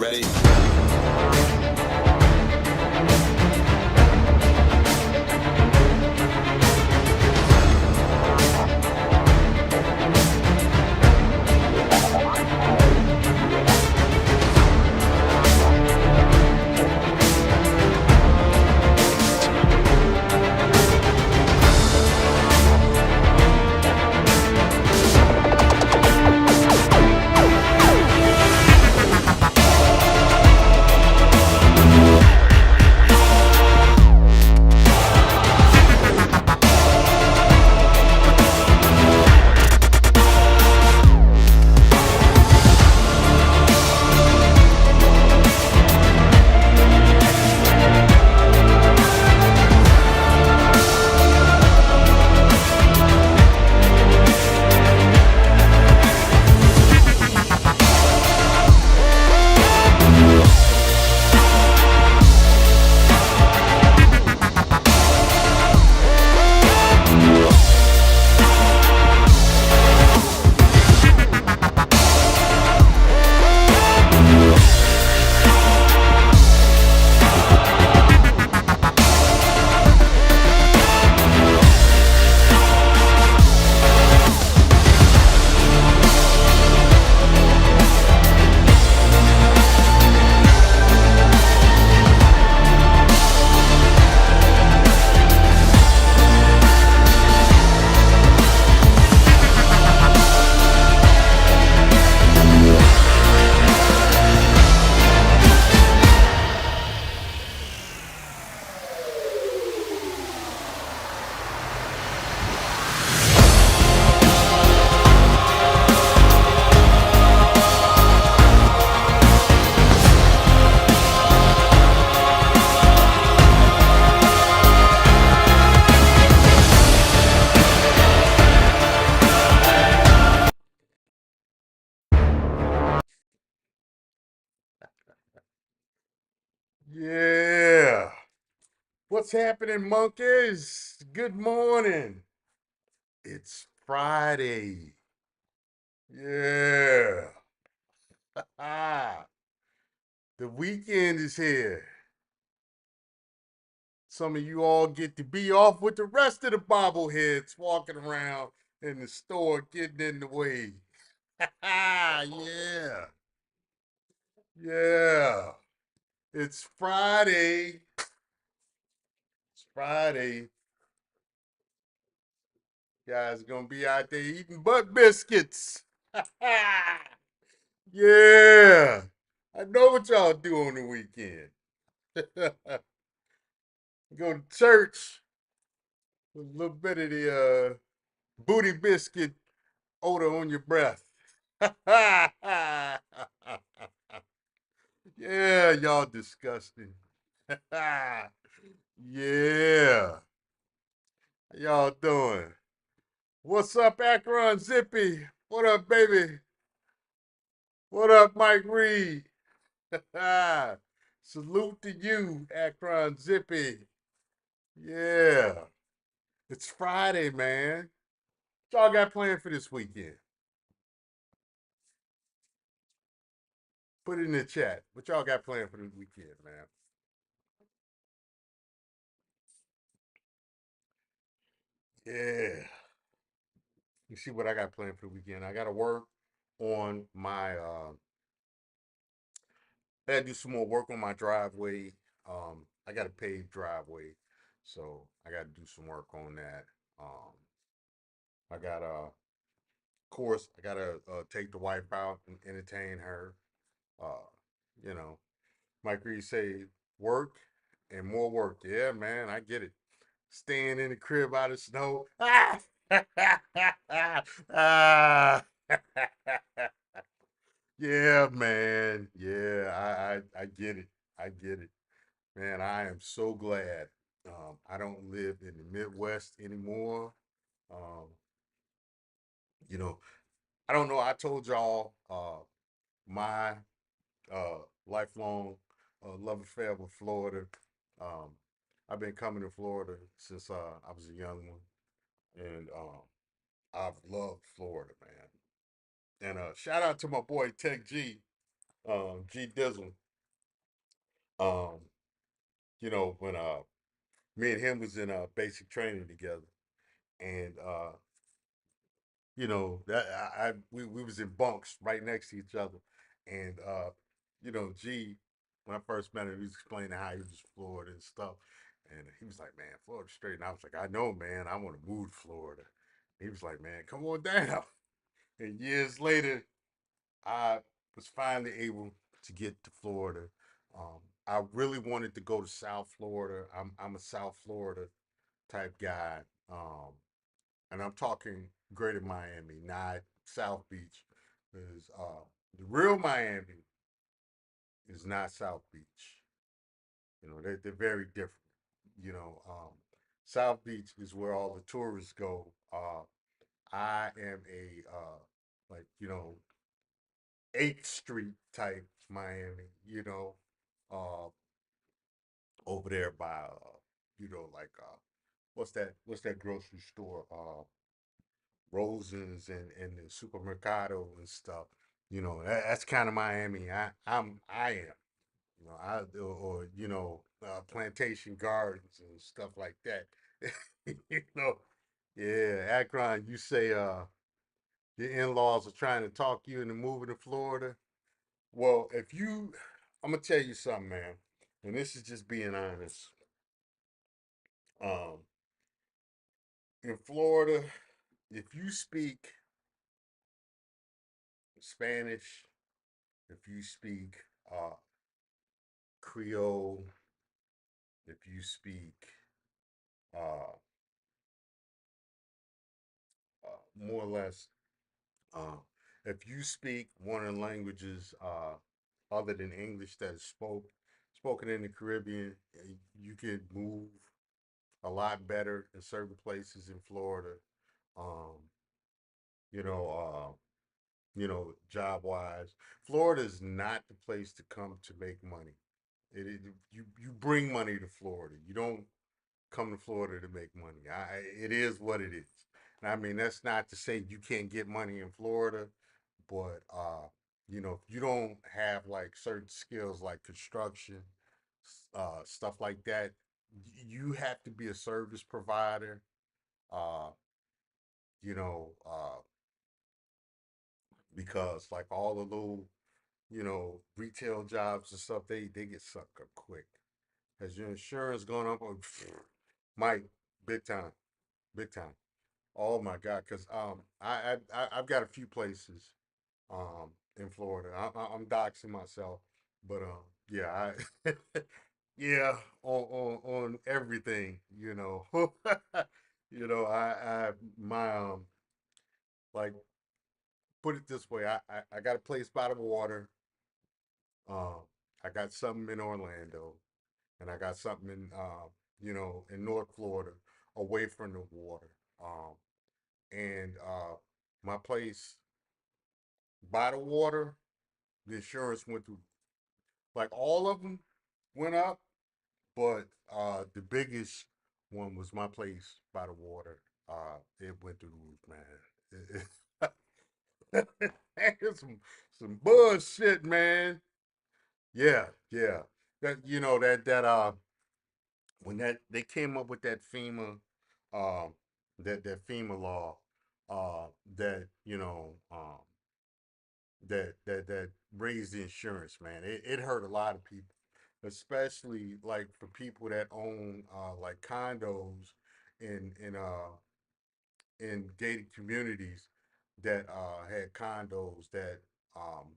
ready? Yeah. What's happening, monkeys? Good morning. It's Friday. Yeah. The weekend is here. Some of you all get to be off with the rest of the bobbleheads walking around in the store getting in the way. Yeah. Yeah. It's Friday. It's Friday. Guys gonna be out there eating butt biscuits. Yeah. I know what y'all do on the weekend. Go to church with a little bit of the booty biscuit odor on your breath. Yeah, y'all disgusting. Yeah. How y'all doing? What's up, Akron Zippy? What up, baby? What up, Mike Reed? Salute to you, Akron Zippy. Yeah. It's Friday, man. What y'all got planned for this weekend? Put it in the chat. What y'all got planned for this weekend, man? Yeah. You see what I got planned for the weekend. I gotta work on my I gotta do some more work on my driveway. I got a paved driveway. So I gotta do some work on that. I got of course I gotta take the wife out and entertain her. Uh, you know, Mike Reed say work and more work. Yeah, man, I get it. Staying in the crib out of snow. Ah! Ah! Yeah, man. Yeah, I get it. I get it. Man, I am so glad I don't live in the Midwest anymore. Um, you know, I don't know. I told y'all my lifelong love affair with Florida. Um, I've been coming to Florida since I was a young one, and I've loved Florida, man. And shout out to my boy Tech G. G Dizzle. Um, when me and him was in basic training together, and that we was in bunks right next to each other, and G, when I first met him, he was explaining how he was from Florida and stuff, and he was like, "Man, Florida straight," and I was like, "I know, man, I want to move to Florida." He was like, "Man, come on down." And years later, I was finally able to get to Florida. I really wanted to go to South Florida. I'm a South Florida type guy. Um, and I'm talking Greater Miami, not South Beach. Because the real Miami is not South Beach. They're very different. You know, um, South Beach is where all the tourists go. I am a like 8th Street type Miami. Uh, over there by like what's that grocery store? Rosen's and the supermercado and stuff. That's kind of Miami. I am. Plantation Gardens and stuff like that. you know, yeah, Akron. You say your in-laws are trying to talk you into moving to Florida. Well, I'm gonna tell you something, man, and this is just being honest. Um, in Florida, if you speak Spanish, if you speak uh, Creole, if you speak uh, more or less, uh, if you speak one of the languages other than English that is spoken in the Caribbean, you can move a lot better in certain places in Florida. Um, you know, job wise, Florida is not the place to come to make money. You bring money to Florida. You don't come to Florida to make money. It is what it is. And I mean, that's not to say you can't get money in Florida, but if you don't have like certain skills like construction, stuff like that, you have to be a service provider. Uh, you know, because like all the little retail jobs and stuff, they get sucked up quick. Has your insurance gone up? Oh, Mike, big time, big time. Oh my God, because I've got a few places in Florida. I'm doxing myself, but yeah, I yeah on everything, I my like put it this way, I got a place by the water. Um, I got something in Orlando, and I got something in North Florida, away from the water. Um, and my place by the water, the insurance went through, like all of them went up, but the biggest one was my place by the water. It went through the roof, man. It's some bullshit, man. Yeah, yeah. That when that they came up with that um that FEMA law, uh that that raised the insurance, man. It hurt a lot of people, especially like for people that own like condos in gated communities that had condos um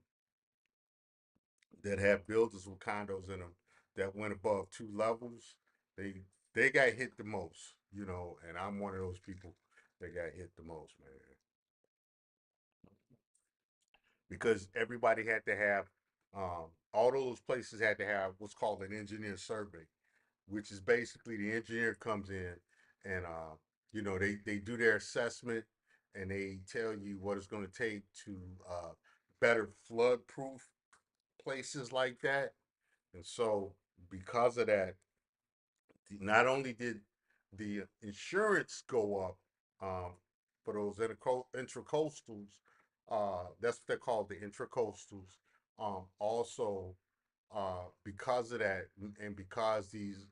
that have buildings with condos in them that went above 2 levels. They they got hit the most, and I'm one of those people that got hit the most, man, because everybody had to have all those places had to have what's called an engineer survey, which is basically the engineer comes in and they do their assessment and they tell you what it's going to take to better flood proof places like that. And so because of that, not only did the insurance go up for those intracoastals, that's what they're called, the intracoastals. Also, because of that, and because these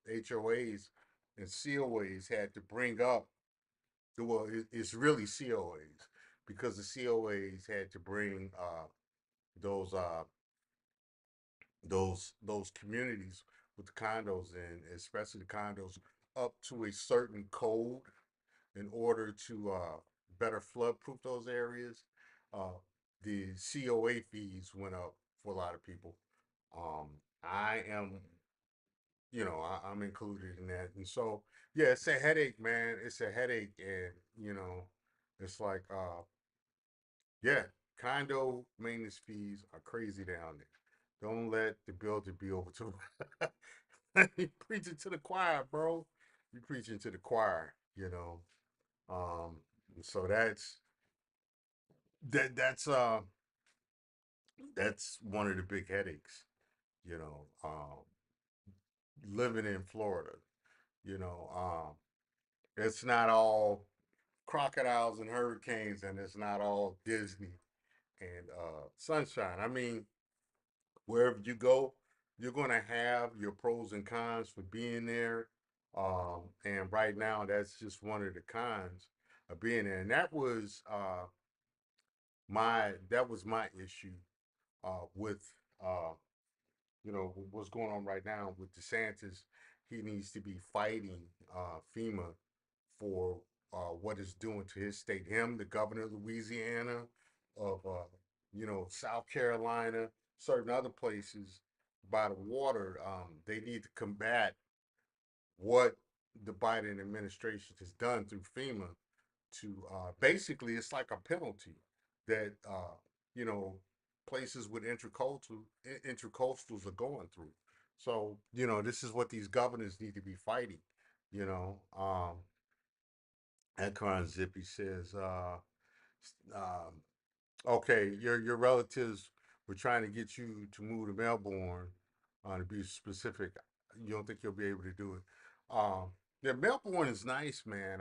HOAs and COAs had to bring up, well, it's really COAs, because the COAs had to bring those uh, those communities with the condos, and especially the condos, up to a certain code in order to better flood proof those areas. Uh, the COA fees went up for a lot of people. Um, I am, I'm included in that, and so yeah, it's a headache, man. It's a headache, and it's like, yeah, condo maintenance fees are crazy down there. Don't let the builder be over to. You preaching to the choir, bro. You preaching to the choir, Um, so that's one of the big headaches, living in Florida. It's not all crocodiles and hurricanes, and it's not all Disney and sunshine. I mean, wherever you go, you're going to have your pros and cons for being there. And right now, that's just one of the cons of being there. And that was my issue with what's going on right now with DeSantis. He needs to be fighting FEMA for what it's doing to his state. Him, the governor of Louisiana, of South Carolina, certain other places by the water. They need to combat what the Biden administration has done through FEMA to basically, it's like a penalty that you know places with intercoastals are going through. So this is what these governors need to be fighting. You know, Akron Zippy says, um, okay, your relatives were trying to get you to move to Melbourne. To be specific, you don't think you'll be able to do it. Yeah, Melbourne is nice, man.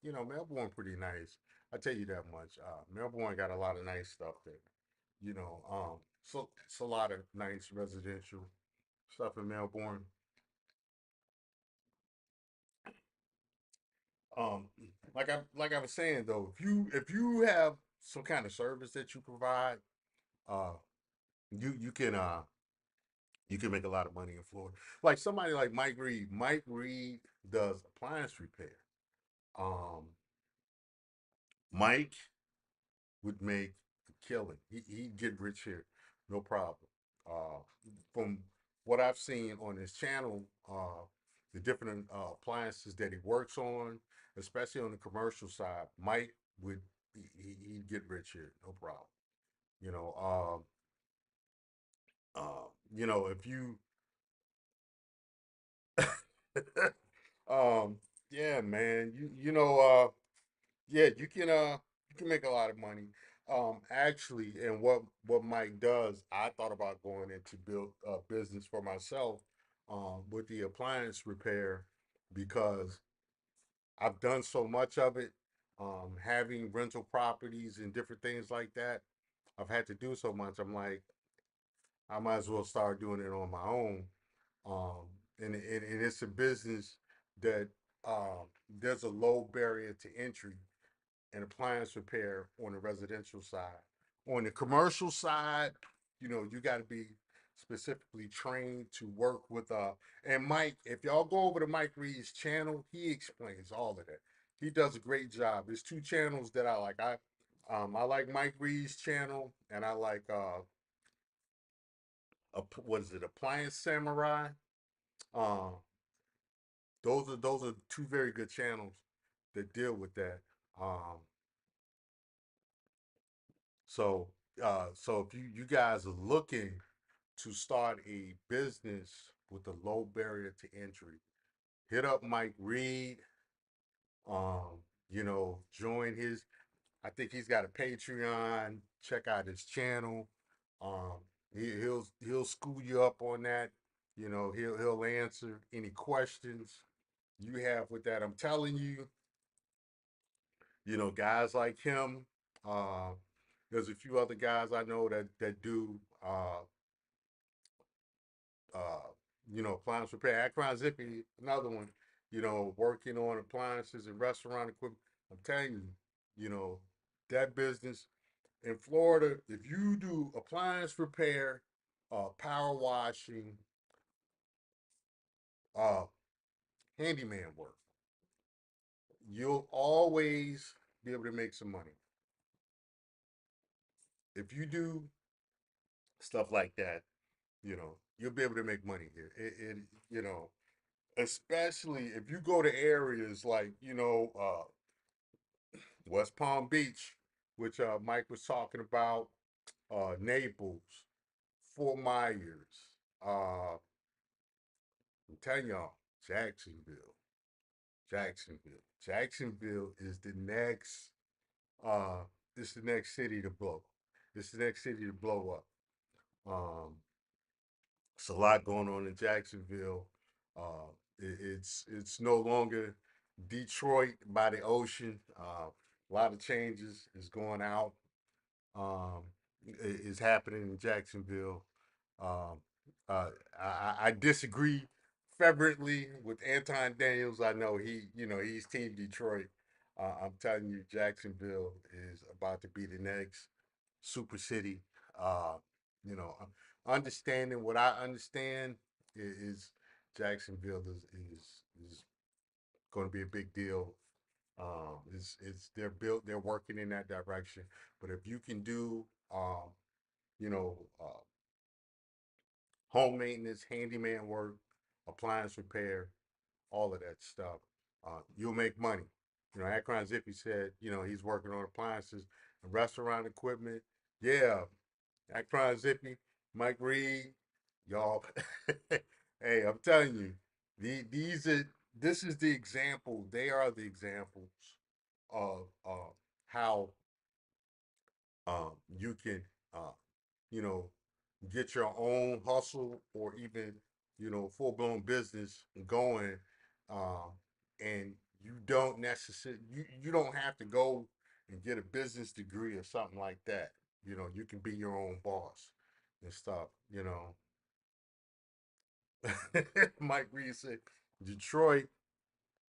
Melbourne pretty nice. I tell you that much. Melbourne got a lot of nice stuff there. So it's a lot of nice residential stuff in Melbourne. Um, like I was saying though, if you have some kind of service that you provide, uh, you can make a lot of money in Florida. Like somebody like Mike Reed. Mike Reed does appliance repair. Um, Mike would make a killing. He'd get rich here, no problem. Uh, from what I've seen on his channel, the different appliances that he works on, especially on the commercial side, Mike would he'd get rich here, no problem. You know, if you um, yeah, man. Yeah, you can make a lot of money. Actually, and what Mike does, I thought about going into build a business for myself, with the appliance repair, because I've done so much of it, having rental properties and different things like that. I've had to do so much. I'm like, I might as well start doing it on my own. Um, and it's a business that there's a low barrier to entry and appliance repair on the residential side. On the commercial side, you got to be specifically trained to work with and Mike, if y'all go over to Mike Reed's channel, he explains all of that. He does a great job. There's two channels that I like. I like Mike Reed's channel, and I like what is it, Appliance Samurai. Um, those are two very good channels that deal with that. Um, so if you guys are looking to start a business with a low barrier to entry, hit up Mike Reed. Join his. I think he's got a Patreon. Check out his channel. He'll school you up on that. He'll answer any questions you have with that. I'm telling you, guys like him. Uh, There's a few other guys I know that do uh, appliance repair. Akron Zippy, another one, working on appliances and restaurant equipment. I'm telling you, you know, that business in Florida, if you do appliance repair, power washing, uh, handyman work, you'll always be able to make some money. If you do stuff like that, you'll be able to make money here. You know, especially if you go to areas like, West Palm Beach, which Mike was talking about, Naples, Fort Myers, I'm telling y'all, Jacksonville, Jacksonville is the next, uh, this the next city to blow. This the next city to blow up. Um, it's a lot going on in Jacksonville. It's no longer Detroit by the ocean. A lot of changes is going out. Um, is happening in Jacksonville. Um, uh, I disagree fervently with Anton Daniels. I know he's Team Detroit. I'm telling you, Jacksonville is about to be the next super city. Uh, understanding what I understand is Jacksonville is going to be a big deal. It's they're working in that direction. But if you can do you know home maintenance, handyman work, appliance repair, all of that stuff, you'll make money. Akron Zippy said, he's working on appliances and restaurant equipment. Yeah, Akron Zippy, Mike Reed, y'all. Hey, I'm telling you, these are this is the example. They are the examples of how you can, uh, you know, get your own hustle or even, full blown business going, um, and you don't have to go and get a business degree or something like that. You can be your own boss and stuff. Mike Reed said Detroit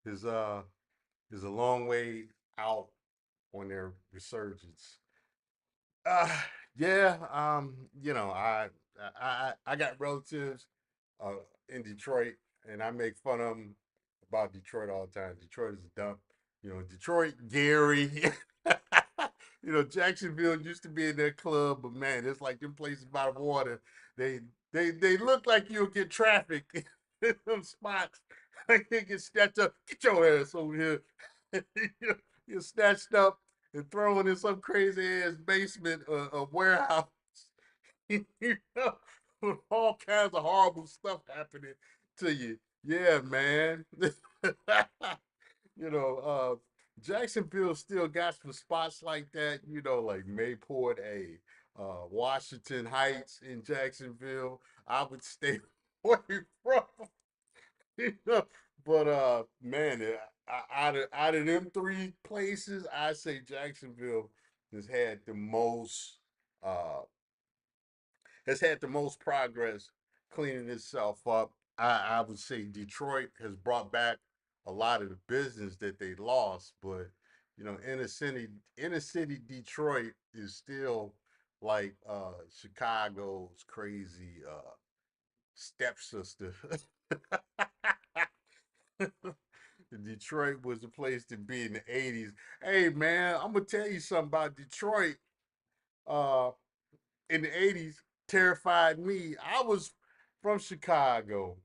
is uh is a long way out on their resurgence. Uh, yeah. I got relatives uh in Detroit, and I make fun of them about Detroit all the time. Detroit is a dump. Detroit, Gary. Jacksonville used to be in their club, but man, it's like them places by the water. They they look like you'll get traffic in them spots. Like they get snatched up. Get your ass over here. You're snatched up and thrown in some crazy ass basement or warehouse. you with all kinds of horrible stuff happening to you. Yeah, man. you know, uh, Jacksonville still got some spots like that, like Mayport A, Washington Heights in Jacksonville. I would stay away from, you know. But man, out of them three places, I say Jacksonville has had the most uh progress cleaning itself up. I would say Detroit has brought back a lot of the business that they lost, but inner city Detroit is still like Chicago's crazy stepsister. Detroit was the place to be in the 80s. Hey man, I'm gonna tell you something about Detroit. Uh in the 80s terrified me. I was from Chicago,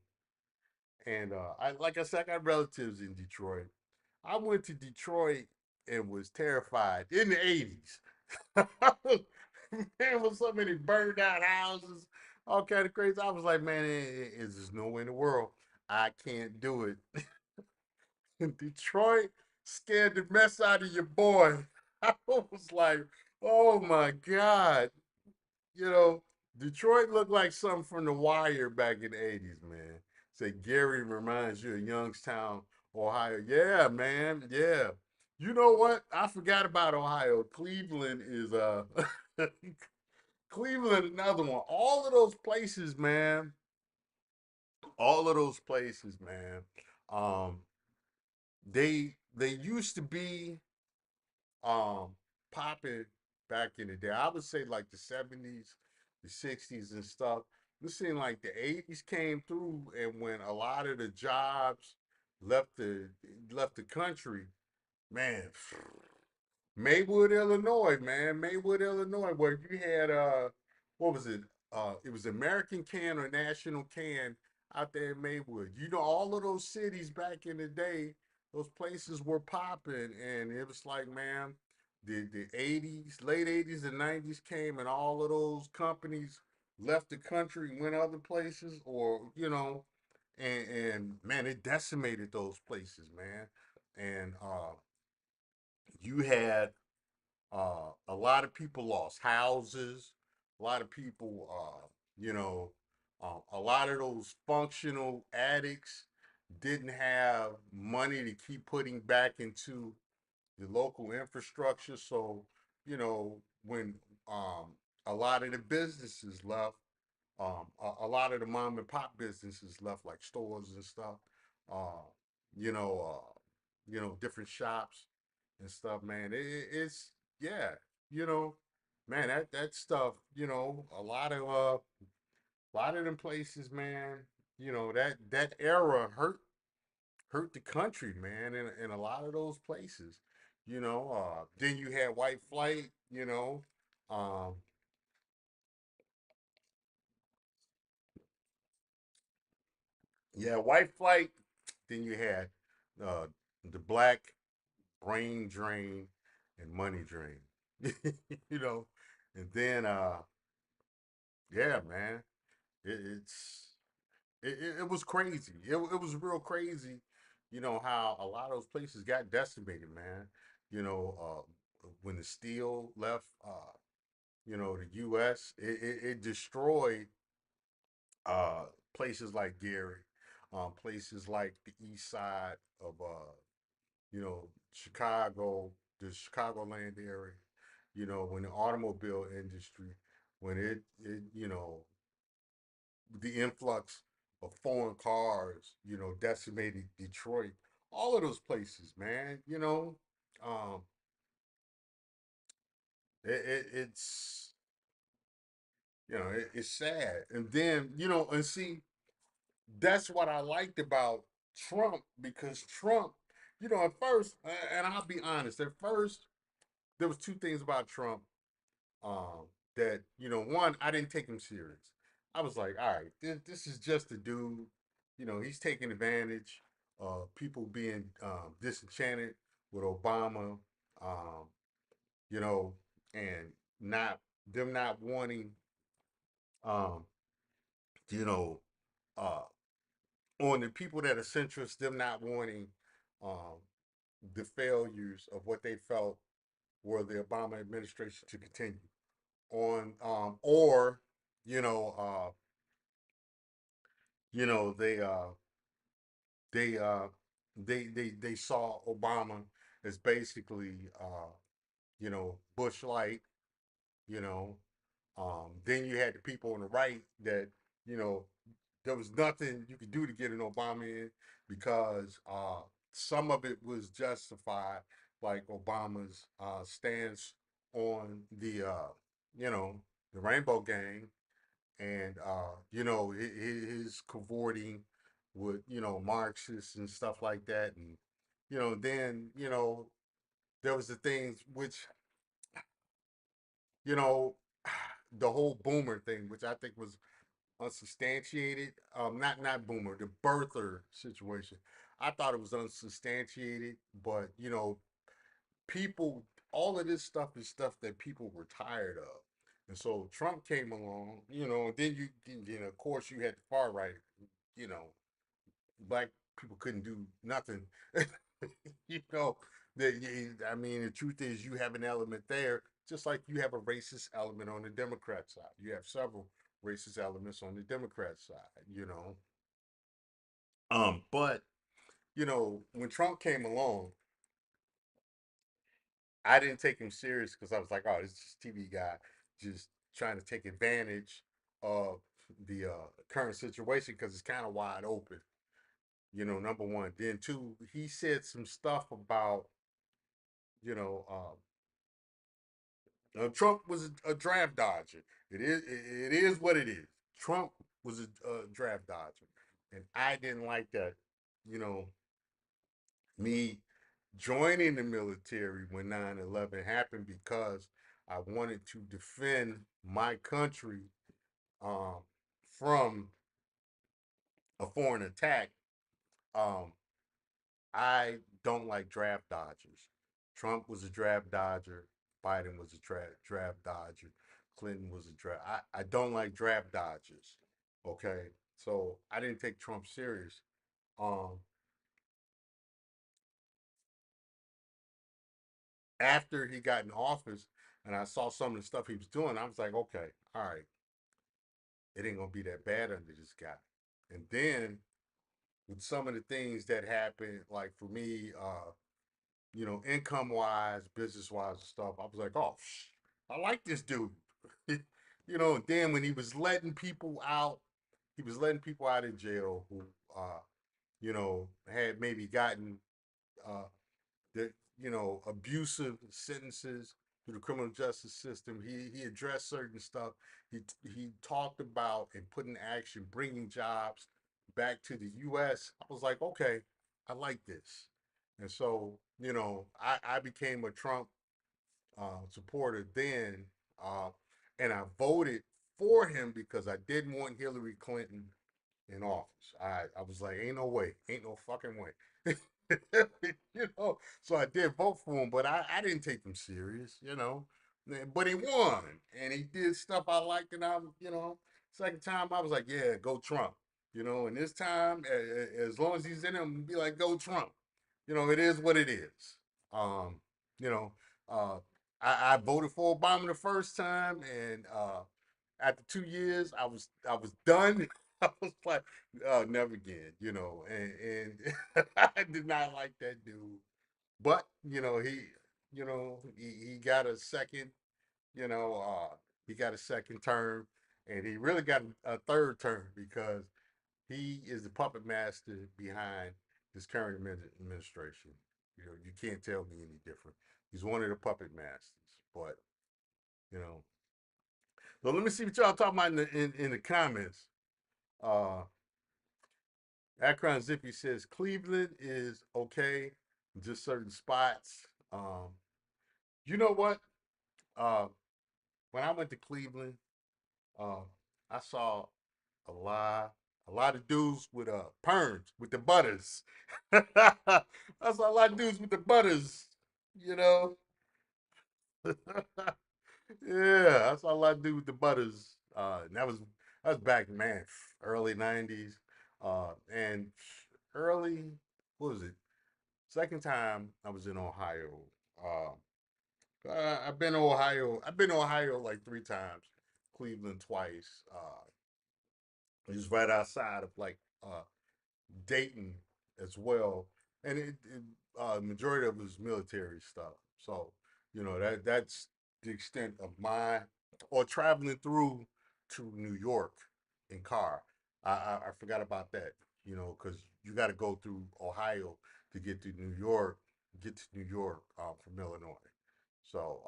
and I like I said, I got relatives in Detroit. I went to Detroit and was terrified in the 80s. There was so many burned out houses, all kind of crazy. I was like, man, there's just no way in the world I can't do it. Detroit scared the mess out of your boy. I was like, oh my God. You know, Detroit looked like something from The Wire back in the 80s, man. Say Gary reminds you of Youngstown, Ohio. Yeah, man. Yeah. You know what? I forgot about Ohio. Cleveland is Cleveland, another one. All of those places, man. All of those places, man. Um, they used to be um popping back in the day. I would say like the 70s, the 60s and stuff. It seemed like the 80s came through, and when a lot of the jobs left the left the country, man, Maywood, Illinois, man. Maywood, Illinois, where you had what was it? It was American Can or National Can out there in Maywood. You know, all of those cities back in the day, those places were popping, and it was like, man, the 80s, late 80s and 90s came, and all of those companies left the country, went other places, or and man, it decimated those places, man. And you had a lot of people lost houses. A lot of people, a lot of those functional addicts didn't have money to keep putting back into the local infrastructure. So, when um, a lot of the businesses left, a lot of the mom and pop businesses left, like stores and stuff. Uh, you know, different shops and stuff. Man, it's yeah, you know, man, that stuff. A lot of them places, man. That era hurt the country, man, in a lot of those places. Then you had white flight. Um, yeah, white flight. Then you had uh, the black brain drain and money drain. you know, and then yeah, man, it's it was crazy. It was real crazy. How a lot of those places got decimated, man. When the steel left, the U.S., it destroyed places like Gary, places like the east side of Chicago, the Chicagoland area. When the automobile industry, when the influx of foreign cars, decimated Detroit, all of those places, man. Um, it's it's sad, and then and see, that's what I liked about Trump, because Trump, at first, and I'll be honest, at first there was two things about Trump um, that one, I didn't take him serious. I was like, all right, this is just a dude. He's taking advantage of people being disenchanted with Obama, um, you know, and not them not wanting, um, you know, uh, on the people that are centrist, them not wanting um, the failures of what they felt were the Obama administration to continue on, or you know, uh, you know, they uh, they saw Obama as basically Bush light, you know. Then you had the people on the right that you know there was nothing you could do to get an Obama in, because some of it was justified, like Obama's stance on you know the Rainbow Gang, and his cavorting with Marxists and stuff like that, and then there was the things which you know the whole boomer thing, which I think was unsubstantiated. Not boomer, the birther situation. I thought it was unsubstantiated, but people, all of this stuff is stuff that people were tired of. And so Trump came along, and then of course, you had the far right, you know, black people couldn't do nothing. you know, I mean, the truth is, you have an element there, just like you have a racist element on the Democrat side. You have several racist elements on the Democrat side. But when Trump came along, I didn't take him serious because I was like, oh, this is TV guy. just trying to take advantage of the current situation because it's kind of wide open. Number one. Then two, he said some stuff about you know Trump was a draft dodger. It is what it is. Trump was a draft dodger, and I didn't like that. You know, me joining the military when 9/11 happened because I wanted to defend my country um, from a foreign attack. Um, I don't like draft dodgers. Trump was a draft dodger. Biden was a draft dodger. Clinton was a draft. I don't like draft dodgers. Okay, so I didn't take Trump serious. Um, After he got in office, and I saw some of the stuff he was doing, I was like, okay, all right, it ain't gonna be that bad under this guy. And then with some of the things that happened, like for me, income wise, business wise, and stuff, I was like, oh, I like this dude. And then when he was letting people out of jail who, had maybe gotten uh, the abusive sentences through the criminal justice system. He addressed certain stuff. He talked about and put in action bringing jobs back to the U.S. I was like, okay, I like this, and so I became a Trump supporter then, uh, and I voted for him because I didn't want Hillary Clinton in office. I was like, ain't no way, ain't no fucking way. So I did vote for him, but I didn't take him serious. But he won, and he did stuff I liked, and second time I was like, yeah, go Trump. And this time, as long as he's in him, be like, go Trump. It is what it is. Um, you know, uh, I voted for Obama the first time, and after 2 years, I was done. I was like, never again. And I did not like that dude. But he got a second, you know, he got a second term, and he really got a third term because he is the puppet master behind this current administration. You can't tell me any different. He's one of the puppet masters. But you know, so let me see what y'all talking about in the comments. Uh, Akron Zippy says Cleveland is okay, just certain spots. You know what? Uh, when I went to Cleveland, uh, I saw a lot, a lot of dudes with perms with the butters. I saw a lot of dudes with the butters. You know, yeah, I saw a lot of dudes with the butters. And that was back, man, early 90s, and early what was it? Second time I was in Ohio. I've been to Ohio. I've been to Ohio like three times. Cleveland twice. It was right outside of like Dayton as well, and majority of it was military stuff. So that's the extent of my or traveling through to New York in car. I forgot about that. Because you got to go through Ohio to get to New York. Get to New York from Illinois. So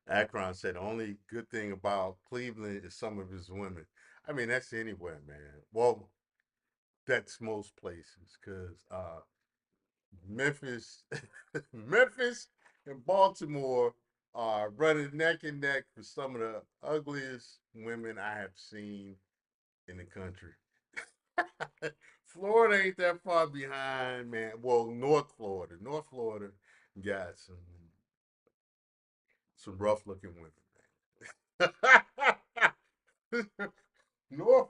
Akron said the only good thing about Cleveland is some of his women. I mean, that's anywhere, man. Well, that's most places because Memphis, Memphis, and Baltimore are running neck and neck for some of the ugliest women I have seen in the country. Florida ain't that far behind, man. Well, North Florida got some rough looking women, man. North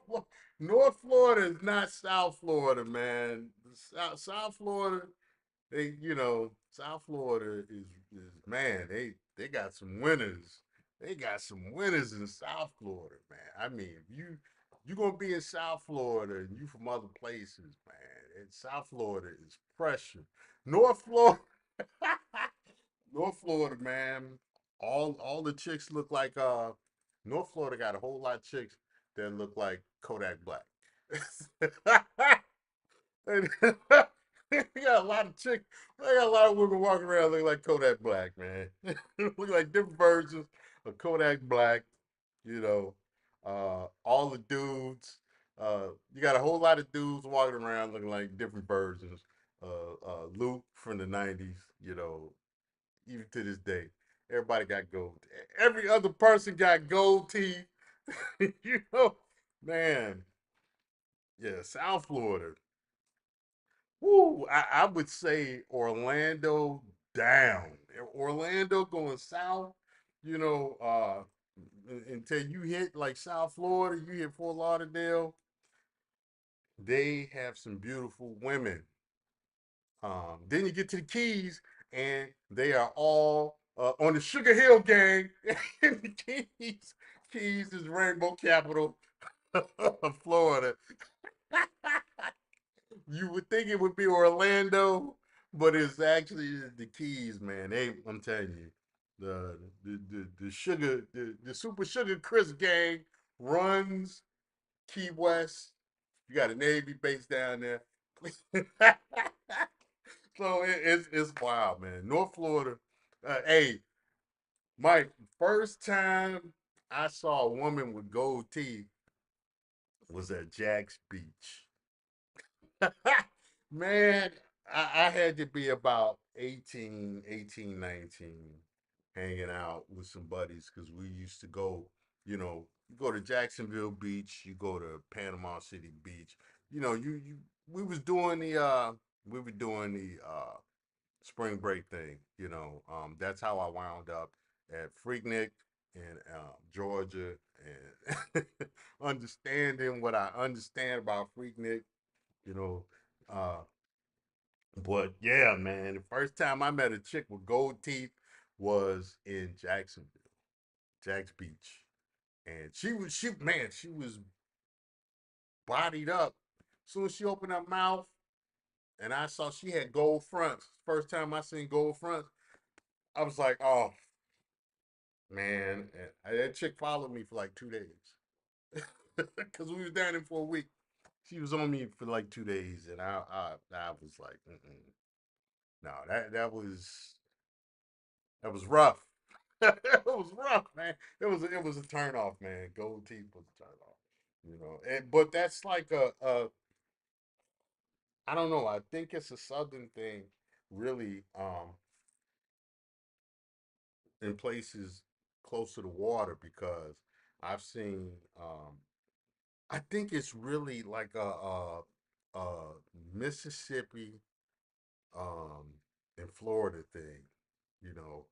North Florida is not South Florida, man. South Florida, South Florida is man, they got some winners. They got some winners in South Florida, man. I mean, you gonna be in South Florida and you from other places, man. And South Florida is pressure. North Florida, North Florida, man. All the chicks look like North Florida got a whole lot of chicks that look like Kodak Black. And they got a lot of chicks. They got a lot of women walking around looking like Kodak Black, man. Look like different versions of Kodak Black. You know, all the dudes. You got a whole lot of dudes walking around looking like different versions. Luke from the '90s. You know, even to this day, everybody got gold. Every other person got gold teeth. You know, man. Yeah, South Florida. Woo, I would say Orlando down. Orlando going south, you know, until you hit like South Florida, you hit Fort Lauderdale, they have some beautiful women. Then you get to the Keys, and they are all on the Sugar Hill gang. And the Keys is rainbow capital of Florida. You would think it would be Orlando, but it's actually the Keys, man. I'm telling you, the sugar, the super sugar Chris gang runs Key West. You got a Navy base down there. So it's wild, man. North Florida. Hey, Mike, first time I saw a woman with gold teeth was at Jack's Beach. Man, I had to be about 18, 19, hanging out with some buddies because we used to go, you go to Jacksonville Beach, you go to Panama City Beach. You we was doing the spring break thing, that's how I wound up at Freaknik in Georgia and understanding what I understand about Freaknik, you know. Uh, but yeah, man, the first time I met a chick with gold teeth was in Jacksonville, Jack's Beach, and she was bodied up. As soon as she opened her mouth, and I saw she had gold fronts. First time I seen gold fronts, I was like, oh man, and that chick followed me for like 2 days because we was down there for a week. She was on me for like 2 days, and I was like, mm-mm. No, that was rough. It was rough, man. It was a turn off, man. Gold teeth was a turn off, but that's like a I don't know. I think it's a southern thing, really. In places close to the water because I've seen. I think it's really like a Mississippi, um, and Florida thing, you know.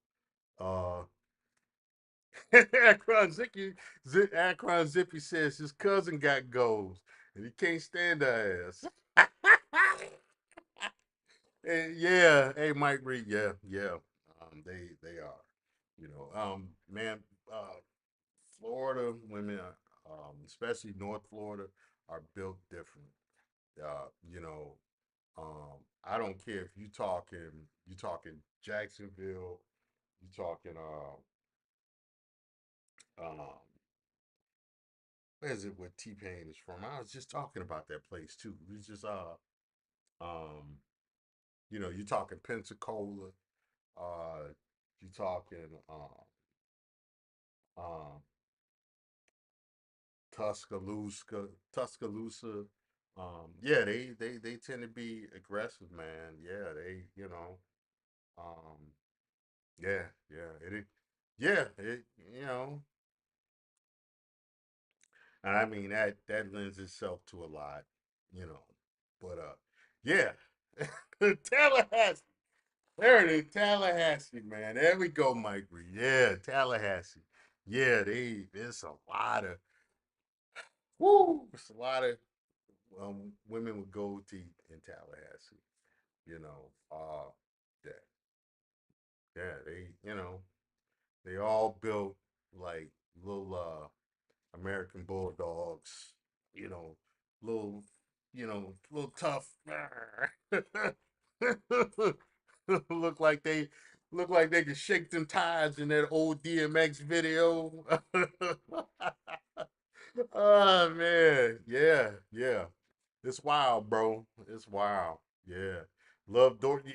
Akron Zippy says his cousin got goals and he can't stand her ass. And yeah, hey Mike Reed, yeah, yeah, they are, man, uh, Florida women, especially North Florida, are built different. You know, I don't care if you talking Jacksonville, you talking um where is it where T Pain is from? I was just talking about that place too. We just um you talking Pensacola, you talking um Tuscaloosa. Yeah, they tend to be aggressive, man. Yeah, um yeah, yeah, yeah, you know, and I mean that lends itself to a lot, you know. But yeah. Tallahassee. There it is, Tallahassee, man. There we go, Mike Reed. Yeah, Tallahassee. Yeah, there's a lot of it's a lot of women with gold teeth in Tallahassee. You know, yeah, yeah, they all built like little American bulldogs. You know, little little tough. Look like they Look like they could shake them tires in that old DMX video. Oh man, yeah, yeah. It's wild, bro. It's wild. Yeah. Love Dorsey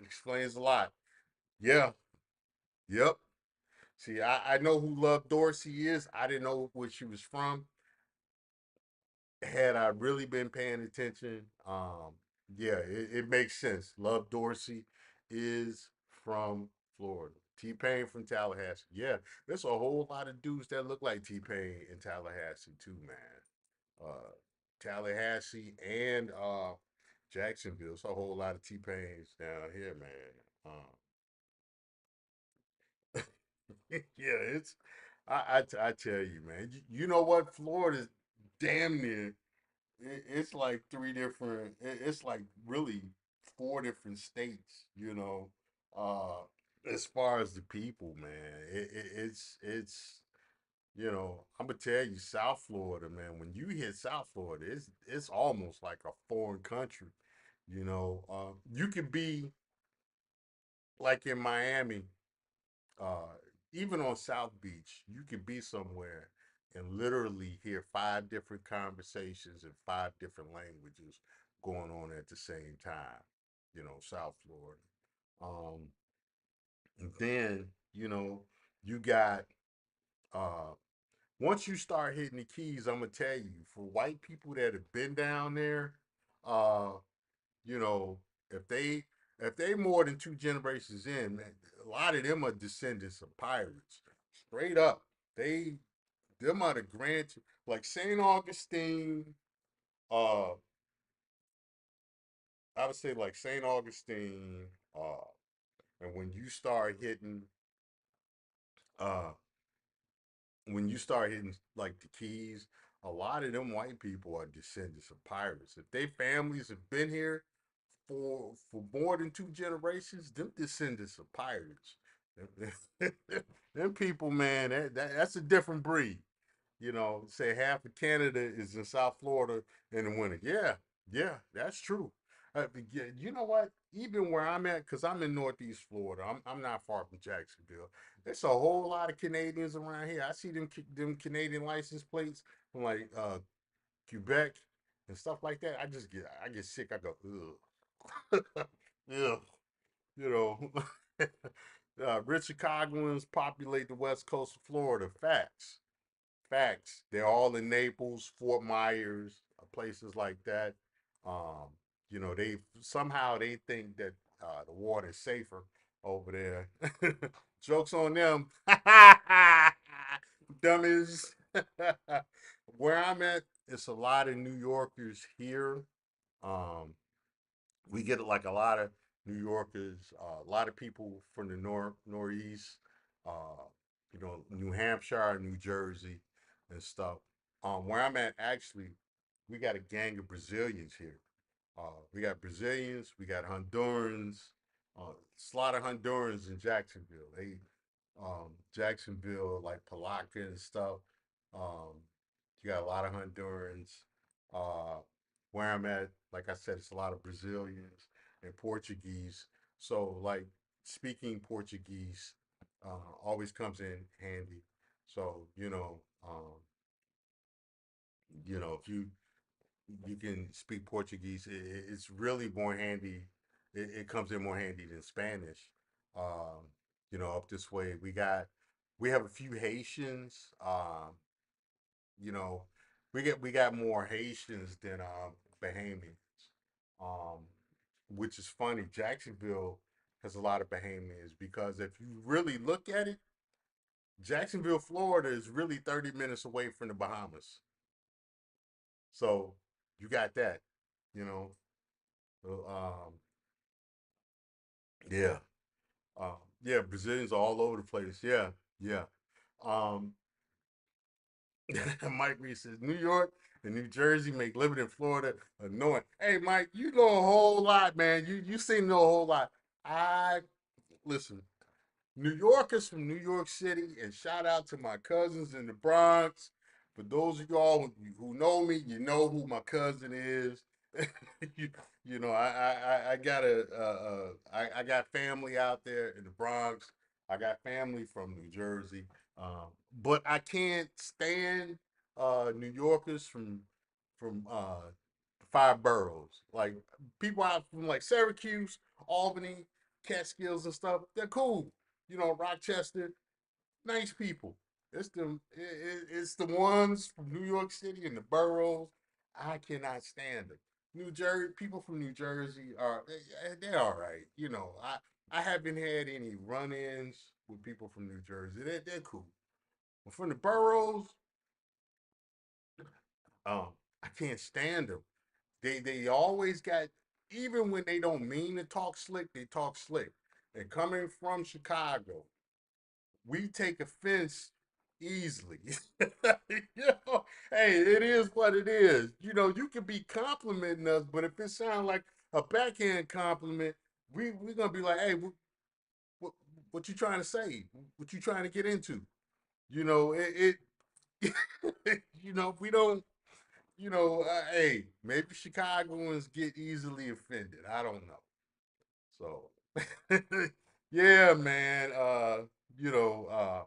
explains a lot. Yeah. Yep. See, I know who Love Dorsey is. I didn't know where she was from. Had I really been paying attention, yeah, it makes sense. Love Dorsey is from Florida. T Pain from Tallahassee. Yeah, there's a whole lot of dudes that look like T Pain in Tallahassee too, man. Tallahassee and Jacksonville. It's a whole lot of T Pains down here, man. Yeah, it's I tell you, man. You know what? Florida's damn near. It's like three different. It's like really four different states. As far as the people, man, it's I'm gonna tell you, South Florida, man. When you hit South Florida, it's almost like a foreign country. You could be like in Miami, uh, even on South Beach, you could be somewhere and literally hear five different conversations in five different languages going on at the same time. South Florida. Um, and then you got uh, once you start hitting the keys, I'm gonna tell you, for white people that have been down there, uh, you know, if they more than two generations in, man, a lot of them are descendants of pirates. Straight up. They them are the grand like Saint Augustine, uh I would say like Saint Augustine, and uh when you start hitting like the Keys, a lot of them white people are descendants of pirates. If their families have been here for more than two generations, them descendants of pirates. Them people, man, that's a different breed. Say half of Canada is in South Florida in the winter. Yeah, yeah, that's true. You know what? Even where I'm at, because I'm in Northeast Florida, I'm not far from Jacksonville. There's a whole lot of Canadians around here. I see them Canadian license plates from like Quebec and stuff like that. I get sick. I go ugh, ugh. You know, rich Chicagoans populate the west coast of Florida. Facts. Facts. They're all in Naples, Fort Myers, places like that. Um, they somehow they think that the water is safer over there. Jokes on them, dummies. Where I'm at, it's a lot of New Yorkers here. Um, we get like a lot of New Yorkers, a lot of people from the northeast, New Hampshire, New Jersey, and stuff. Where I'm at, actually, we got a gang of Brazilians here. We got Brazilians, we got Hondurans. It's a lot of Hondurans in Jacksonville. Jacksonville, like Palaka and stuff. Um, you got a lot of Hondurans. Uh, where I'm at, like I said, it's a lot of Brazilians and Portuguese. So, like, speaking Portuguese always comes in handy. So, if you can speak Portuguese, it's really more handy. It comes in more handy than Spanish. Um, up this way, we have a few Haitians. You know, we got more Haitians than Bahamians. Um, which is funny. Jacksonville has a lot of Bahamians because if you really look at it, Jacksonville, Florida is really 30 minutes away from the Bahamas. So you got that, you know. So, yeah. Yeah, Brazilians are all over the place. Yeah, yeah. Um, Mike Reese says New York and New Jersey make living in Florida annoying. Hey, Mike, you know a whole lot, man. You seem to know a whole lot. I listen. New Yorkers from New York City, and shout out to my cousins in the Bronx. For those of y'all who know me, you know who my cousin is. I got I got family out there in the Bronx. I got family from New Jersey, but I can't stand New Yorkers from the five boroughs. Like people out from like Syracuse, Albany, Catskills, and stuff. They're cool. Rochester, nice people. It's the ones from New York City and the boroughs. I cannot stand them. New Jersey people from New Jersey they're all right. I haven't had any run-ins with people from New Jersey. They're cool. But from the boroughs, um, I can't stand them. They always got, even when they don't mean to talk slick, they talk slick. And coming from Chicago, we take offense easily. Hey, it is what it is. You can be complimenting us, but if it sounds like a backhand compliment, we're gonna be like, hey, what, what you trying to say? What you trying to get into? It we don't. Hey, maybe Chicagoans get easily offended. I don't know. So, yeah, man. You know, uh,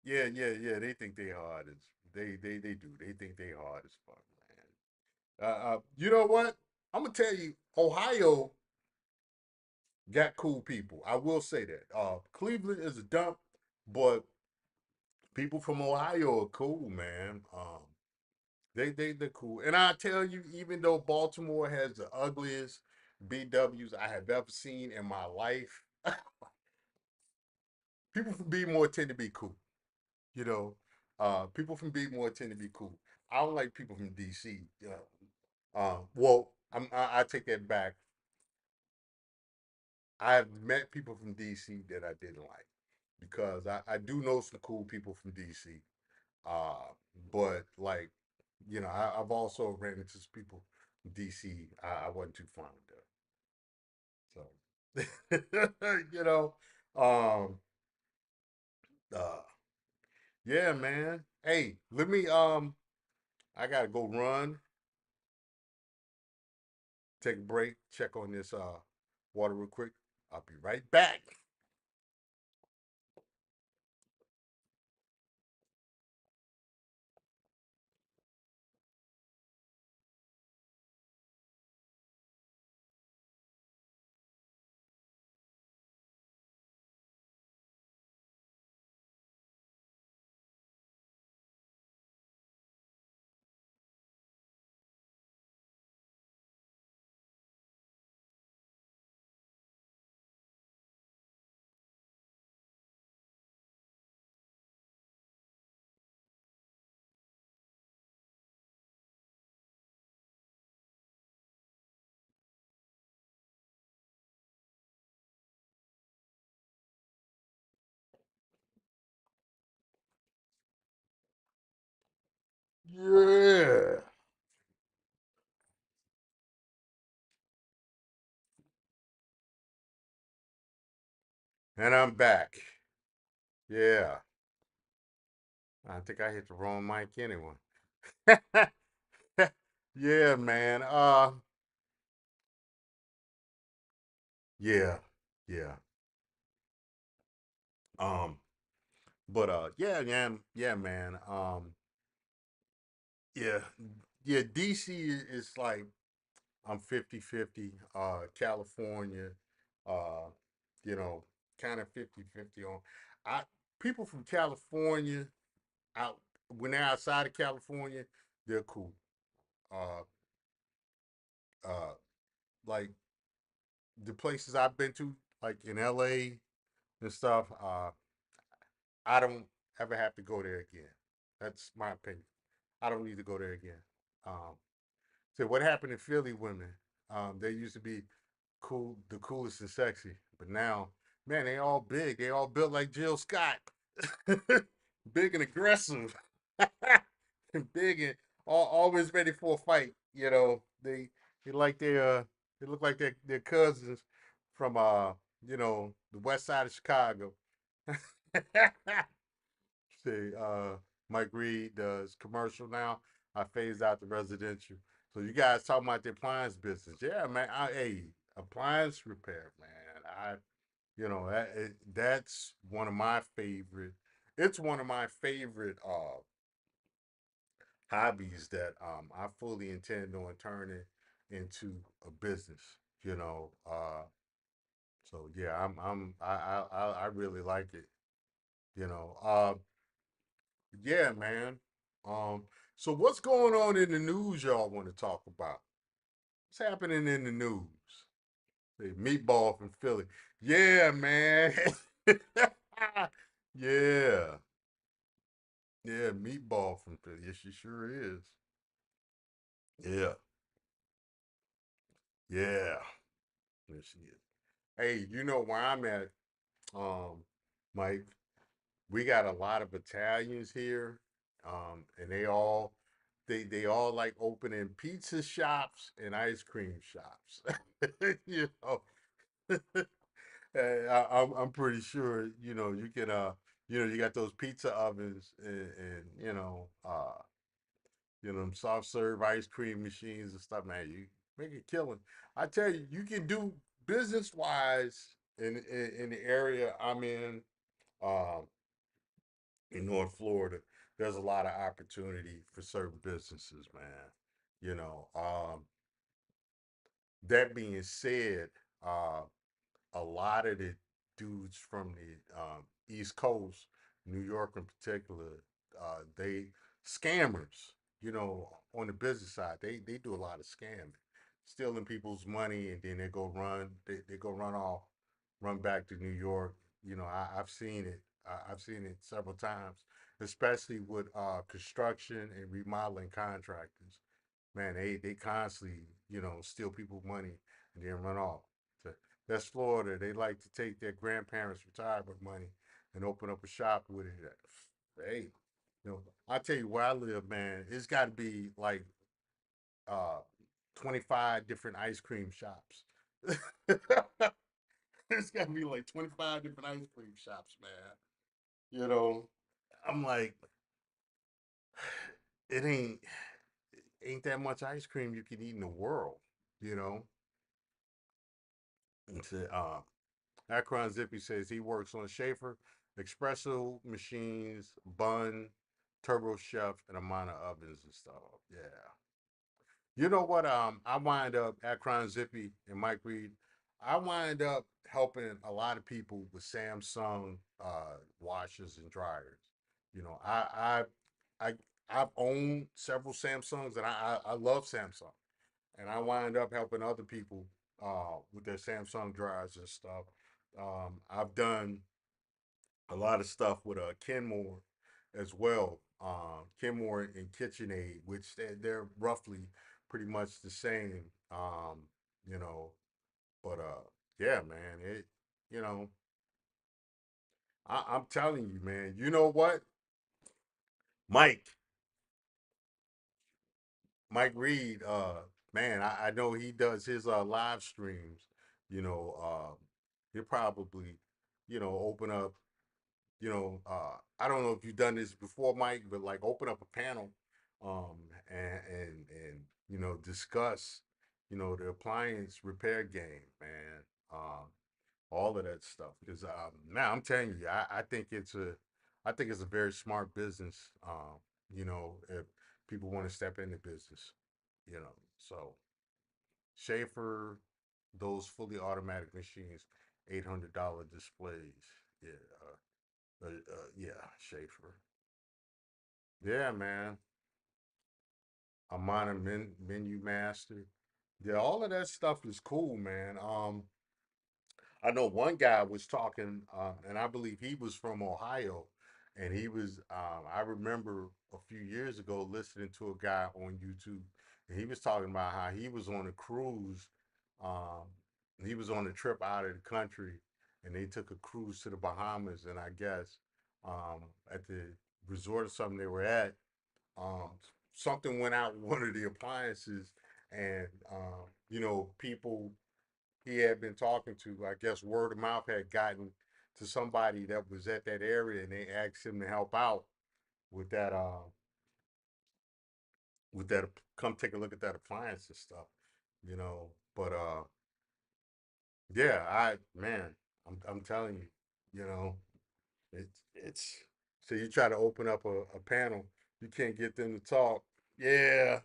yeah. They think they hard as they do. They think they hard as fuck, man. You know what? I'm gonna tell you, Ohio got cool people. I will say that. Cleveland is a dump, but people from Ohio are cool, man. They're cool, and I tell you, even though Baltimore has the ugliest BWs I have ever seen in my life, people from Bmore tend to be cool. You know, people from Bmore tend to be cool. I don't like people from DC. Well, I take that back. I've met people from DC that I didn't like because I do know some cool people from DC. Uh, but like, I've also ran into some people from DC I wasn't too fond of. So, um, uh, yeah, man. Hey, I gotta go run, take a break, check on this water real quick. I'll be right back. Yeah. And I'm back. Yeah. I think I hit the wrong mic anyway. Yeah, man. Yeah. Yeah. Um, but yeah, man. Yeah. Yeah, DC is like I'm 50-50. California, uh, you know, kind of 50-50 on I people from California out when they're outside of California, they're cool. Uh uh like the places I've been to, like in LA and stuff, I don't ever have to go there again. That's my opinion. I don't need to go there again. Um, so what happened in Philly women? They used to be cool, the coolest and sexy, but now, man, they all big. They all built like Jill Scott, big and aggressive, big and always ready for a fight. They like they look like their cousins from the west side of Chicago. See, Mike Reed does commercial now. I phased out the residential. So you guys talking about the appliance business? Yeah, man. Hey, appliance repair, man. That's one of my favorite. It's one of my favorite hobbies that I fully intend on turning into a business. You know, so yeah, I really like it. You know, yeah, man. Um, so what's going on in the news y'all want to talk about? What's happening in the news? Say meatball from Philly. Yeah, man. Yeah. Yeah, meatball from Philly. Yes, she sure is. Yeah. Yeah. Yes, she is. Hey, you know where I'm at, um, Mike? We got a lot of Italians here, and they all like opening pizza shops and ice cream shops. you know, I'm pretty sure you can you got those pizza ovens and them soft serve ice cream machines and stuff. Man, you make a killing. I tell you, you can do business wise in the area I'm um, in North Florida. There's a lot of opportunity for certain businesses, man. You know, that being said, uh, a lot of the dudes from the East Coast, New York in particular, they scammers. On the business side, they do a lot of scamming, stealing people's money, and then they go run off, run back to New York. I've seen it. I've seen it several times, especially with construction and remodeling contractors. Man, they constantly steal people's money and then run off. So that's Florida. They like to take their grandparents' retirement money and open up a shop with it. Hey, I tell you where I live, man. It's got to be like uh 25 different ice cream shops. There's got to be like 25 different ice cream shops, man. You know, I'm like, it ain't that much ice cream you can eat in the world. You know, and Akron Zippy says he works on Schaefer espresso machines, bun, turbo chef, and amount of ovens and stuff. Yeah. You know what? I wind up Akron Zippy and Mike Reed. I wind up helping a lot of people with Samsung washers and dryers. You know, I I've owned several Samsungs, and I love Samsung, and I wind up helping other people with their Samsung dryers and stuff. I've done a lot of stuff with Kenmore as well. Kenmore and KitchenAid, which they're roughly pretty much the same. You know, but yeah, man, you know, I'm telling you, man. You know what, Mike? Mike Reed, man, I know he does his live streams. He'll probably, open up. I don't know if you've done this before, Mike, but like open up a panel, and discuss, the appliance repair game, man. All of that stuff. Because man, I'm telling you, I think it's a very smart business. If people want to step into business, so Schaefer, those fully automatic machines, $800 displays. Yeah, yeah, Schaefer. Yeah, man. A minor menu master. Yeah, all of that stuff is cool, man. I know one guy was talking, and I believe he was from Ohio, and he was. I remember a few years ago listening to a guy on YouTube, and he was talking about how he was on a cruise. Um, he was on a trip out of the country, and they took a cruise to the Bahamas, and I guess at the resort or something they were at, um, something went out with one of the appliances, and people he had been talking to, I guess word of mouth had gotten to somebody that was at that area, and they asked him to help out with that with that. Come take a look at that appliance and stuff, you know. But yeah, I'm telling you, you know, it's so you try to open up a panel, you can't get them to talk. Yeah,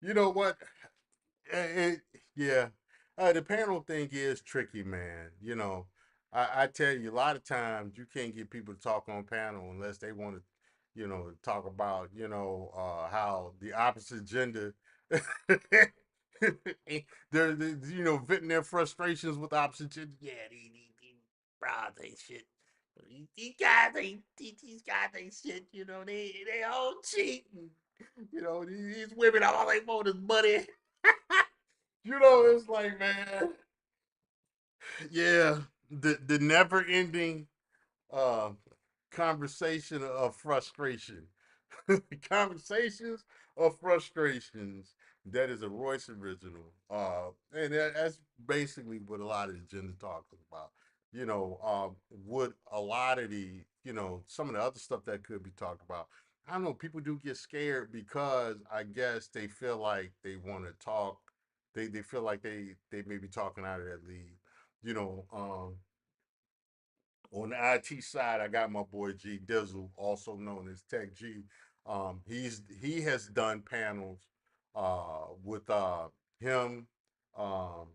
you know what? It, yeah, the panel thing is tricky, man. You know, I tell you, a lot of times you can't get people to talk on panel unless they want to, talk about, how the opposite gender, venting their frustrations with the opposite gender. Yeah, these bras ain't shit. These guys ain't shit. They all cheating. These women, all they want is money. It's like, man, yeah, the never ending uh, conversation of frustration. Conversations of frustrations. That is a Royce original. And that's basically what a lot of the gender talk is about. What a lot of some of the other stuff that could be talked about. I don't know, people do get scared because I guess they feel like they want to talk. They feel like they may be talking out of that league. You know, on the IT side, I got my boy G Dizzle, also known as Tech G. He has done panels with him, um,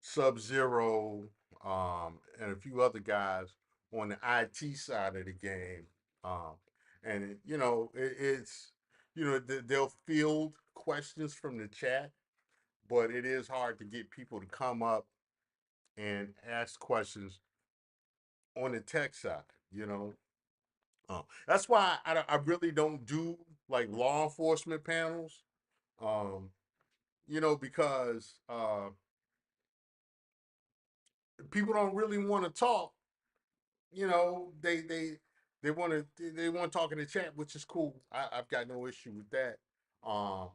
Sub Zero, and a few other guys on the IT side of the game. Um, and it's they'll field questions from the chat, but it is hard to get people to come up and ask questions on the tech side. You know, that's why I really don't do like law enforcement panels. Um, because people don't really want to talk. They want to talk in the chat, which is cool. I've got no issue with that. Um,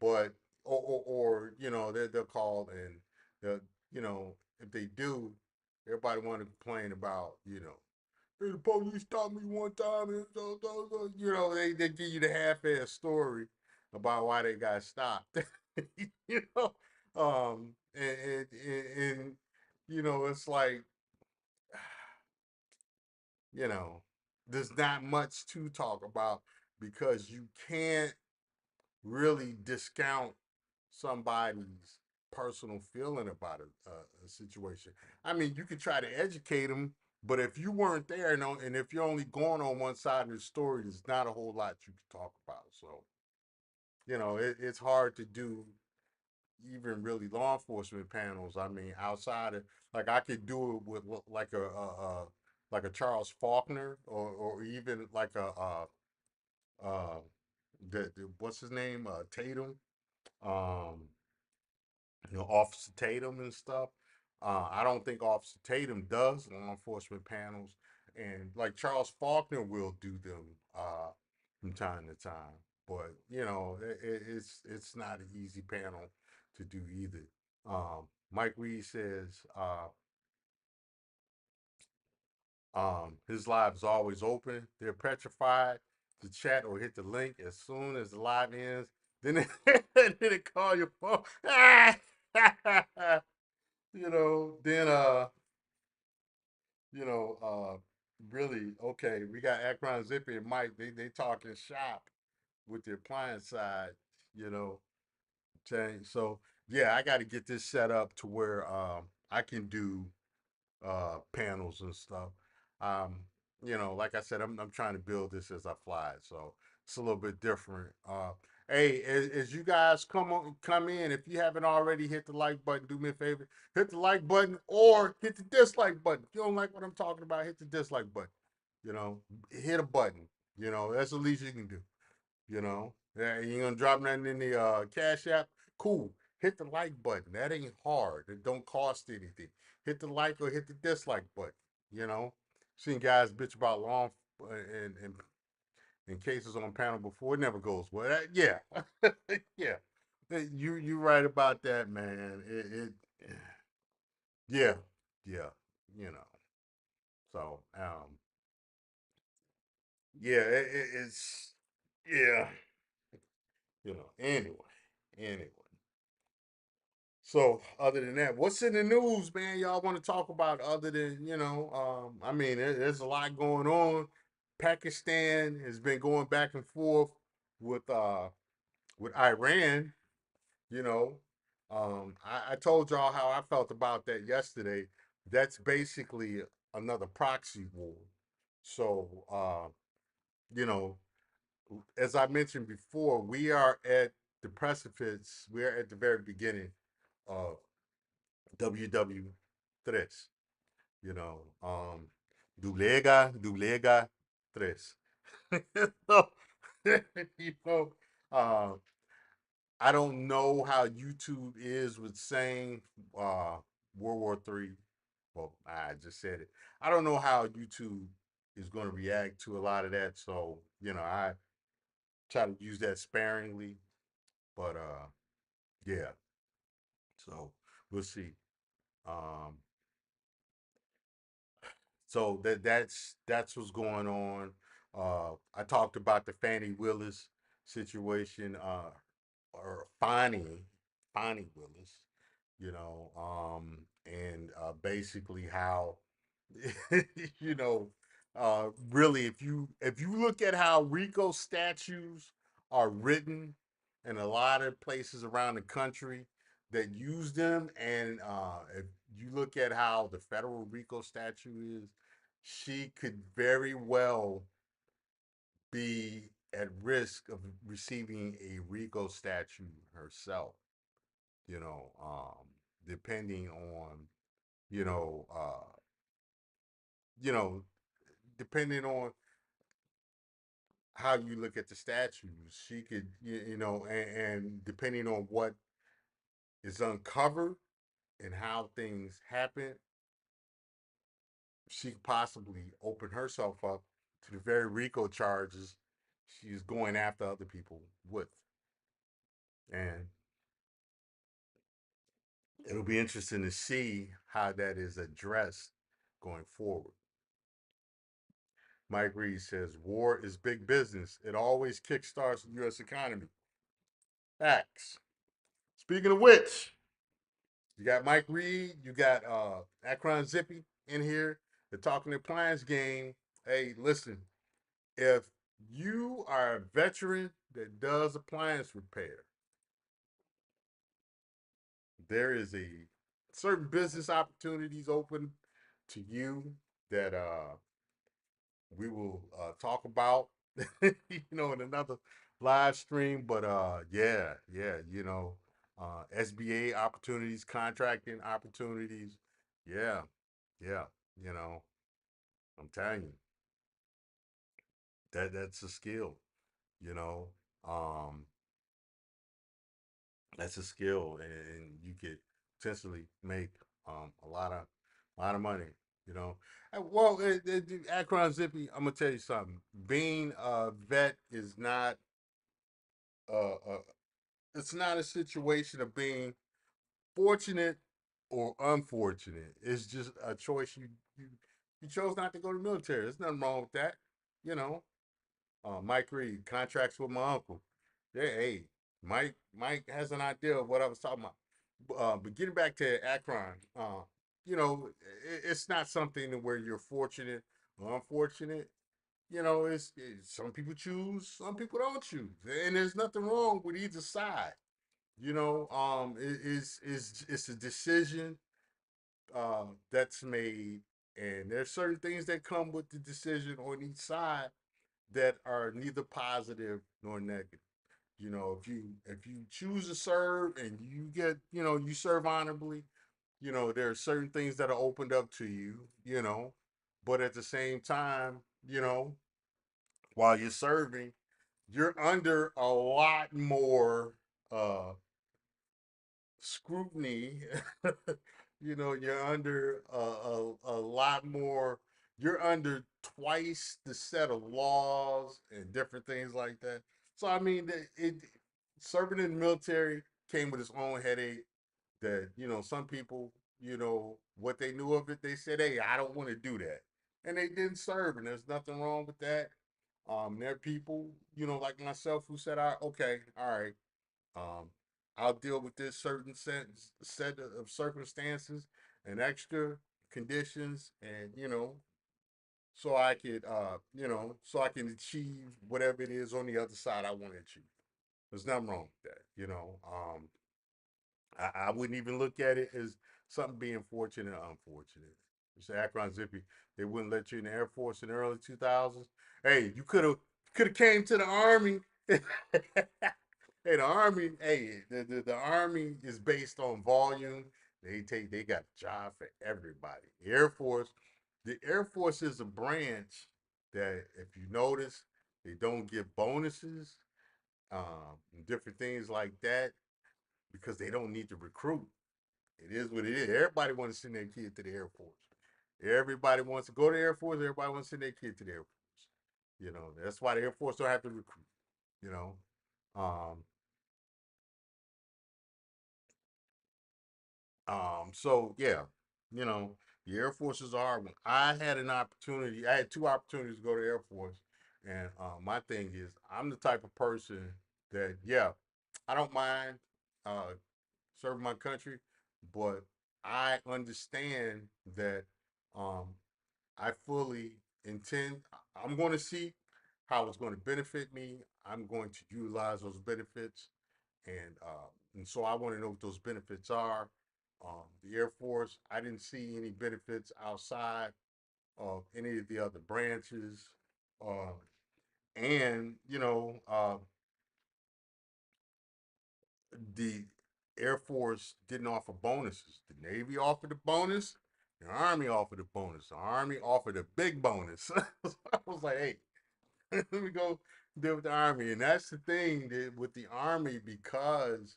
but or they'll call and they'll, if they do, everybody want to complain about hey, the police stopped me one time, and they give you the half-ass story about why they got stopped. you know, and it's like you know, there's not much to talk about because you can't really discount somebody's personal feeling about a situation. I mean, you could try to educate them, but if you weren't there and if you're only going on one side of the story, there's not a whole lot you can talk about. So, it's hard to do even really law enforcement panels. I mean, outside of like I could do it with like a Charles Faulkner or even like uh the what's his name Tatum, um Officer Tatum and stuff. I don't think Officer Tatum does law enforcement panels, and like Charles Faulkner will do them from time to time. But it's not an easy panel to do either. Mike Reed says his live is always open. They're petrified to chat or hit the link as soon as the live ends. Then they call your phone. Then you know, really, okay, we got Akron Zippy and Mike. They talking shop with the appliance side, you know. So yeah, I got to get this set up to where I can do panels and stuff. Um, like I said, I'm trying to build this as I fly, so it's a little bit different. Hey, as you guys come in, if you haven't already hit the like button, do me a favor, hit the like button or hit the dislike button. If you don't like what I'm talking about, hit the dislike button. You know, hit a button. That's the least you can do. Yeah, you gonna drop nothing in the Cash App? Cool. Hit the like button. That ain't hard. It don't cost anything. Hit the like or hit the dislike button. You know, seen guys bitch about long and cases on panel before. It never goes well. Yeah, yeah. You right about that, man. Yeah, yeah. You know. So yeah, it's yeah. Anyway. So other than that, what's in the news, man? Y'all want to talk about other than I mean, there's a lot going on. Pakistan has been going back and forth with uh with Iran. You know, I told y'all how I felt about that yesterday. That's basically another proxy war. So you know, as I mentioned before, we are at the precipice. We are at the very beginning of WW3. You know, Dulega 3. So, you know, uh, I don't know how YouTube is with saying World War Three. Well, I just said it. I don't know how YouTube is going to react to a lot of that. So, I try to use that sparingly. But yeah. So we'll see. Um, so that's what's going on. I talked about the Fannie Willis situation, or Fannie Willis, and basically how, you know, really, if you look at how RICO statutes are written in a lot of places around the country that use them, and if you look at how the federal RICO statute is, she could very well be at risk of receiving a RICO statute herself, you know, depending on, you know, you know, depending on how you look at the statutes, she could, and depending on what is uncovered and how things happen, she could possibly open herself up to the very RICO charges she's going after other people with. And it'll be interesting to see how that is addressed going forward. Mike Reed says, war is big business. It always kickstarts the U.S. economy. Facts. Speaking of which, you got Mike Reed, you got Akron Zippy in here. They're talking the appliance game. Hey, listen, if you are a veteran that does appliance repair, there is a certain business opportunities open to you that we will talk about, in another live stream. But yeah, SBA opportunities, contracting opportunities. Yeah, yeah, you know, I'm telling you that's a skill. You know, um, that's a skill, and you could potentially make a lot of money. You know, well, Akron Zippy, I'm gonna tell you something. Being a vet is not uh, it's not a situation of being fortunate or unfortunate. It's just a choice you you chose not to go to the military. There's nothing wrong with that. You know, Mike Reed contracts with my uncle. Yeah, hey, Mike has an idea of what I was talking about. But getting back to Akron, it's not something where you're fortunate or unfortunate. Some people choose, some people don't choose, and there's nothing wrong with either side. It's a decision that's made, and there's certain things that come with the decision on each side that are neither positive nor negative. If you choose to serve and you get, you serve honorably, there are certain things that are opened up to you, but at the same time, while you're serving, you're under a lot more uh scrutiny. You're under a lot more. You're under twice the set of laws and different things like that. So I mean, serving in the military came with its own headache. That some people, what they knew of it, they said, "Hey, I don't want to do that," and they didn't serve, and there's nothing wrong with that. There are people, like myself, who said, okay, all right, um, I'll deal with this certain set of circumstances and extra conditions, and so I can achieve whatever it is on the other side I want to achieve. There's nothing wrong with that. I wouldn't even look at it as something being fortunate or unfortunate. You say Akron Zippy, they wouldn't let you in the Air Force in the early 2000s. Hey, you could have came to the Army. Hey, the Army. Hey, the Army is based on volume. They got a job for everybody. The Air Force is a branch that, if you notice, they don't give bonuses, and different things like that because they don't need to recruit. It is what it is. Everybody wants to send their kid to the Air Force. Everybody wants to go to the Air Force. Everybody wants to send their kid to the Air Force. That's why the Air Force don't have to recruit. You know, um, so yeah, you know, the Air Force is a hard one. I had an opportunity. I had two opportunities to go to the Air Force, and my thing is, I'm the type of person that, yeah, I don't mind uh, serving my country, but I understand that um, I fully intend. I'm going to see how it's going to benefit me. I'm going to utilize those benefits, and so I want to know what those benefits are. The Air Force, I didn't see any benefits outside of any of the other branches, uh, and the Air Force didn't offer bonuses. The Navy offered a bonus. The Army offered a bonus. The Army offered a big bonus. So I was like, hey, let me go deal with the Army. And that's the thing with the Army, because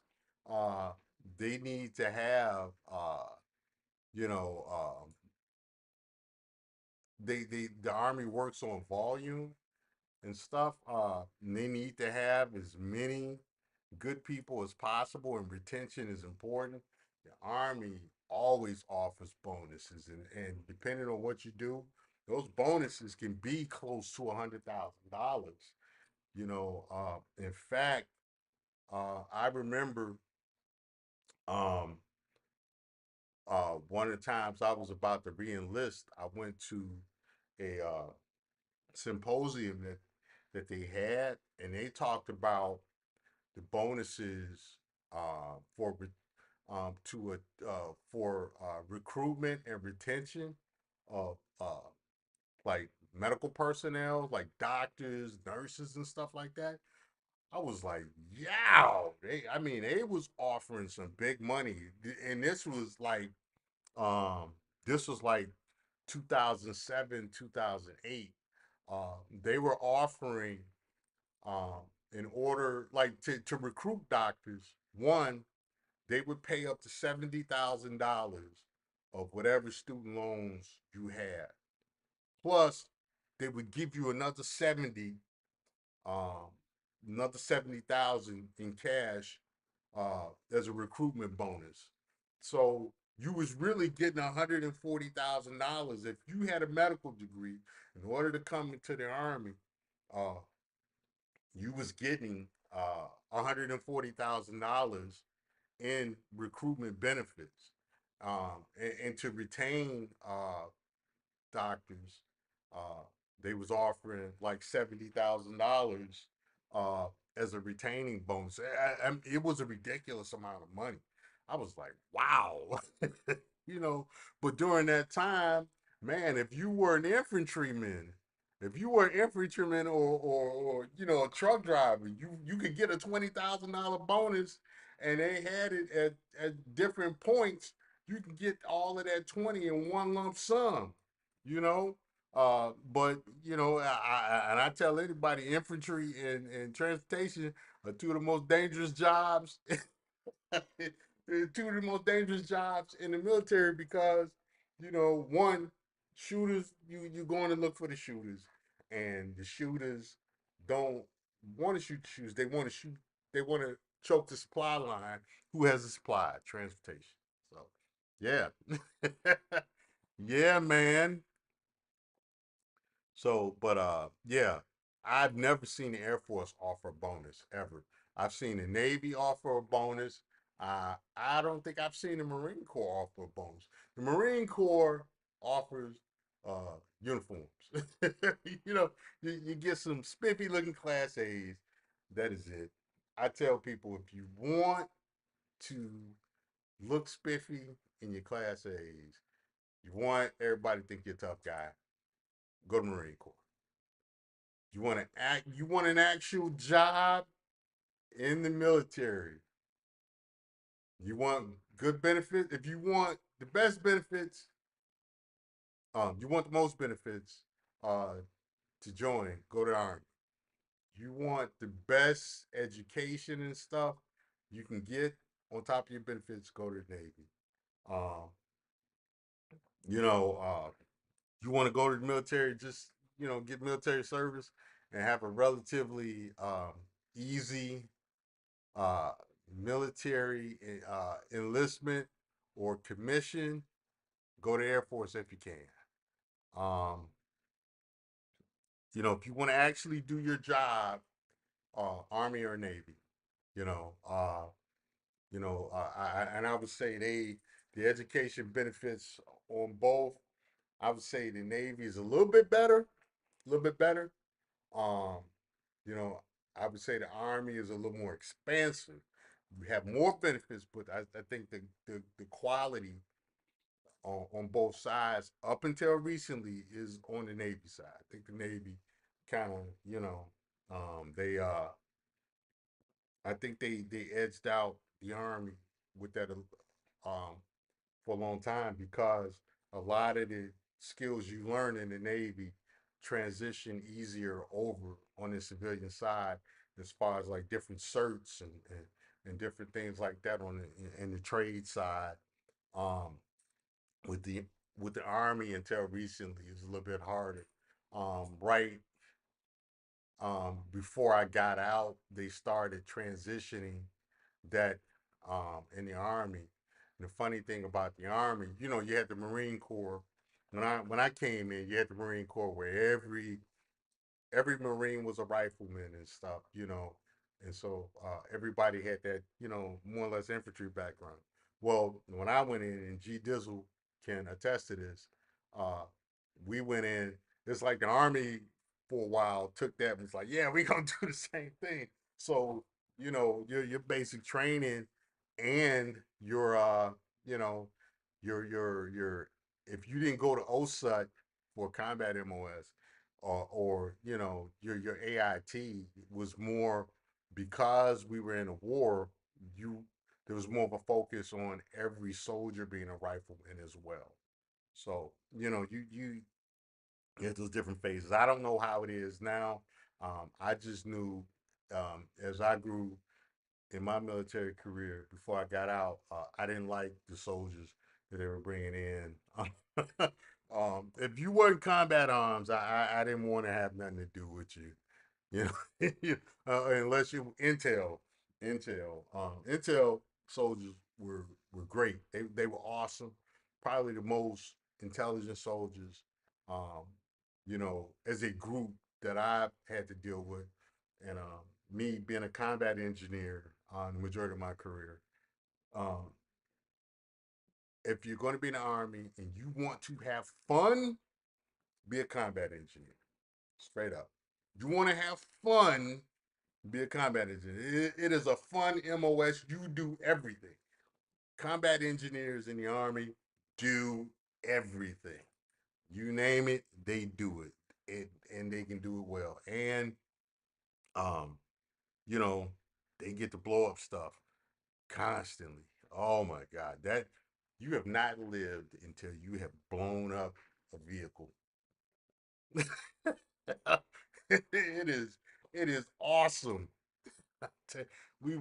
uh, they need to have, you know, the Army works on volume and stuff. And they need to have as many good people as possible, and retention is important. The Army always offers bonuses, and depending on what you do, those bonuses can be close to $100,000. In fact, I remember um, one of the times I was about to re-enlist, I went to a symposium that they had, and they talked about the bonuses for to for recruitment and retention of like medical personnel, like doctors, nurses, and stuff like that. I was like, yeah, I mean, they was offering some big money, and um, this was like 2007, 2008. They were offering, um, in order, like, to recruit doctors. One, they would pay up to $70,000 of whatever student loans you had. Plus, they would give you um, another 70,000 in cash as a recruitment bonus. So you was really getting $140,000 if you had a medical degree. In order to come into the Army, uh, you was getting $140,000 in recruitment benefits, and to retain doctors, uh, they was offering like $70,000 uh, as a retaining bonus. It was a ridiculous amount of money. I was like, wow, you know. But during that time, man, if you were an infantryman, if you were an infantryman, or a truck driver, you could get a $20,000 bonus, and they had it at different points. You can get all of that 20 in one lump sum, you know. But and I tell anybody, infantry and transportation are two of the most dangerous jobs. Two of the most dangerous jobs in the military, because one, shooters, you going to look for the shooters, and the shooters don't want to shoot the shooters. They want to choke the supply line. Who has the supply? Transportation. So yeah. Yeah, man. So, but yeah. I've never seen the Air Force offer a bonus ever. I've seen the Navy offer a bonus. I don't think I've seen the Marine Corps offer a bonus. The Marine Corps offers uniforms. you know, you get some spiffy looking Class A's. That is it. I tell people if you want to look spiffy in your Class A's, you want everybody to think you're a tough guy, go to Marine Corps. You want an actual job in the military. You want good benefits. If you want the best benefits, you want the most benefits uh, to join, go to the Army. You want the best education and stuff you can get on top of your benefits, go to the Navy. Um, you know, you want to go to the military, just get military service and have a relatively easy uh, military enlistment or commission, go to Air Force if you can. Um, if you want to actually do your job, Army or Navy. You know, uh, and I would say the education benefits on both. I would say the Navy is a little bit better, a little bit better. Um, you know, I would say the Army is a little more expansive. You have more benefits, but I think the quality on both sides up until recently is on the Navy side. I think the Navy kind of, they I think they edged out the Army with that for a long time because a lot of the skills you learn in the Navy transition easier over on the civilian side as far as like different certs and different things like that on in the trade side. Um, with the with the Army until recently is a little bit harder. Right before I got out, they started transitioning that in the Army. And the funny thing about the Army, you had the Marine Corps. When I came in, you had the Marine Corps where every Marine was a rifleman and stuff, and so everybody had that, more or less infantry background. Well, when I went in, and G Dizzle can attest to this, uh, we went in. It's like the Army for a while took that and was like, yeah, we gonna do the same thing. So your basic training and you know your if you didn't go to OSUT for combat MOS, or your AIT was more because we were in a war. You There was more of a focus on every soldier being a rifleman as well. So you get those different phases. I don't know how it is now. I just knew as I grew in my military career before I got out, I didn't like the soldiers that they were bringing in. If you weren't combat arms, I didn't want to have nothing to do with you. Unless you intel soldiers were great. They were awesome. Probably the most intelligent soldiers. Um, as a group that I had to deal with, and me being a combat engineer on the majority of my career. Um, if you're going to be in the Army and you want to have fun, be a combat engineer. Straight up. You want to have fun, be a combat engineer. It is a fun MOS. You do everything. Combat engineers in the Army do everything. You name it, they do it. And they can do it well. And um, you know, they get to blow up stuff constantly. Oh my God, that you have not lived until you have blown up a vehicle. It is awesome. We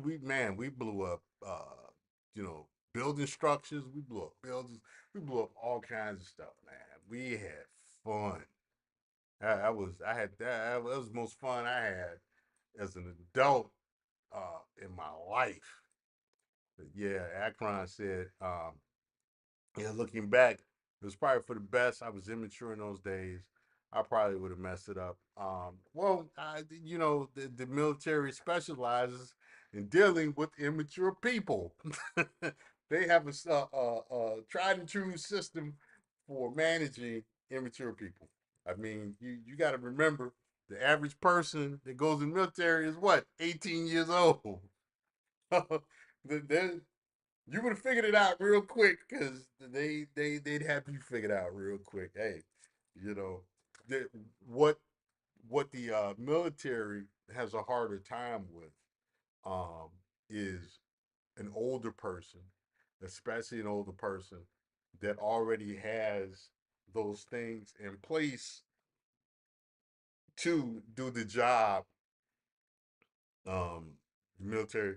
blew up building structures. We blew up buildings. We blew up all kinds of stuff, man. We had fun. I had that was the most fun I had as an adult in my life. But yeah, Akron said, yeah, looking back, it was probably for the best. I was immature in those days. I probably would have messed it up. Well, the military specializes in dealing with immature people. They have a tried and true system for managing immature people. I mean, you got to remember the average person that goes in the military is what, 18 years old. Then you would have figured it out real quick because they'd have you figured out real quick. Hey, you know, the, what the military has a harder time with um, is an older person, especially an older person that already has those things in place to do the job um, military,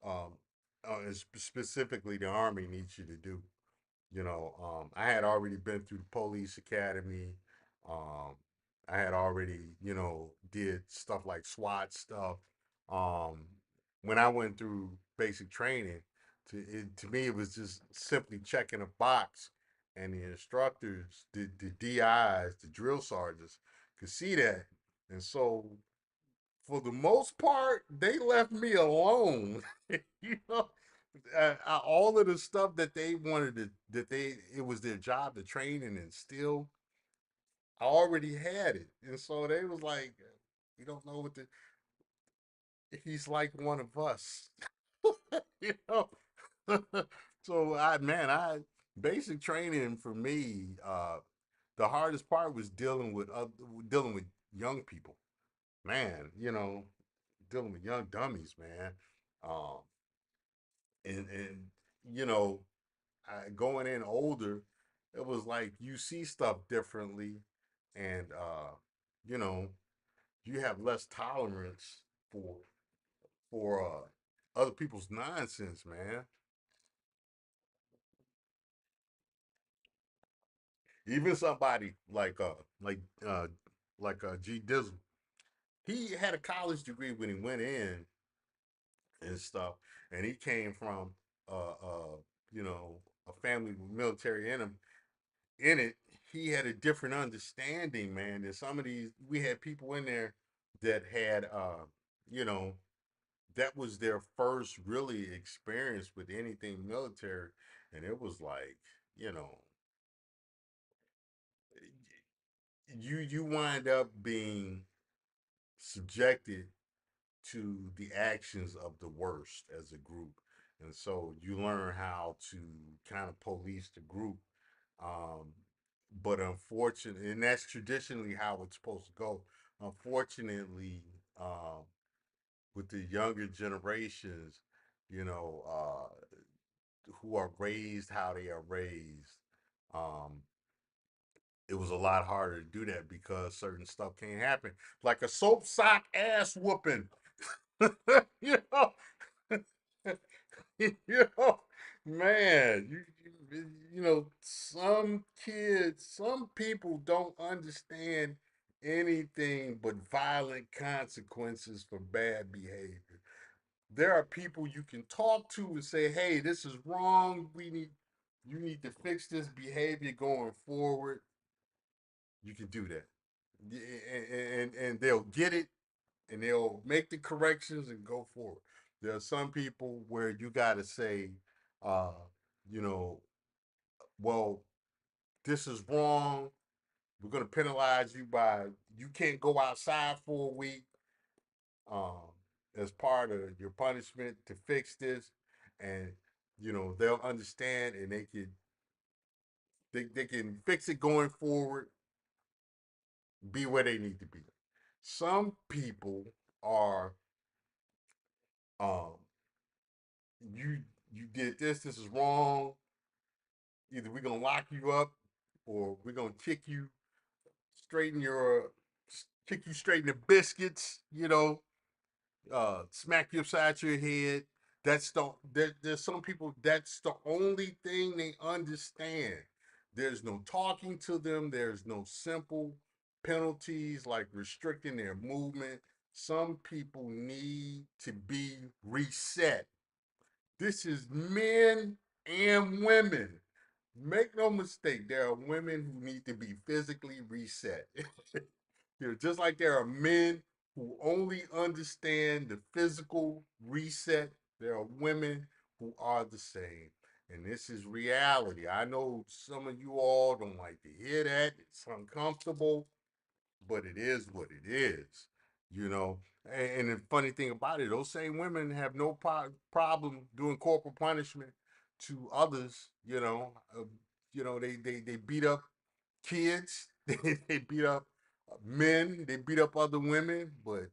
and specifically the army needs you to do. I had already been through the police academy. Um, I had already, did stuff like SWAT stuff. Um, when I went through basic training, to me, it was just simply checking a box, and the instructors, the DIs, the drill sergeants, could see that, and so for the most part, they left me alone. you know, all of the stuff that they wanted to, it was their job to train and instill. I already had it, and so they was like, "We don't know what the." He's like one of us, you know. So I basic training for me. The hardest part was dealing with young people. Man, dealing with young dummies, man. Um, and you know, going in older, it was like you see stuff differently, and you know, you have less tolerance for other people's nonsense, man. Even somebody uh G Dizzle, he had a college degree when he went in and stuff, and he came from you know a family with military in it. He had a different understanding, man. Than some of these, we had people in there that had, you know, that was their first really experience with anything military, and it was like, you know, you wind up being subjected to the actions of the worst as a group, and so you learn how to kind of police the group. Um, but unfortunately, and that's traditionally how it's supposed to go. Unfortunately, um, with the younger generations, you know, who are raised how they are raised, um, it was a lot harder to do that because certain stuff can't happen, like a soap sock ass whooping. you know, you know, man, some kids, some people don't understand anything but violent consequences for bad behavior. There are people you can talk to and say, "Hey, this is wrong. You need to fix this behavior going forward." You can do that, and they'll get it, and they'll make the corrections and go forward. There are some people where you got to say, uh, you know, well, this is wrong. We're going to penalize you by you can't go outside for a week um, as part of your punishment to fix this, and they'll understand and they can fix it going forward, be where they need to be. Some people are um, you you did this. This is wrong. Either we're gonna lock you up, or we're gonna straighten your kick you straight in the biscuits. Smack you upside your head. There's some people that's the only thing they understand. There's no talking to them. There's no simple penalties like restricting their movement. Some people need to be reset. This is men and women. Make no mistake, there are women who need to be physically reset. Just like there are men who only understand the physical reset, there are women who are the same. And this is reality. I know some of you all don't like to hear that. It's uncomfortable, but it is what it is, you know. And the funny thing about it, those same women have no problem doing corporal punishment to others. They beat up kids, they beat up men, they beat up other women, but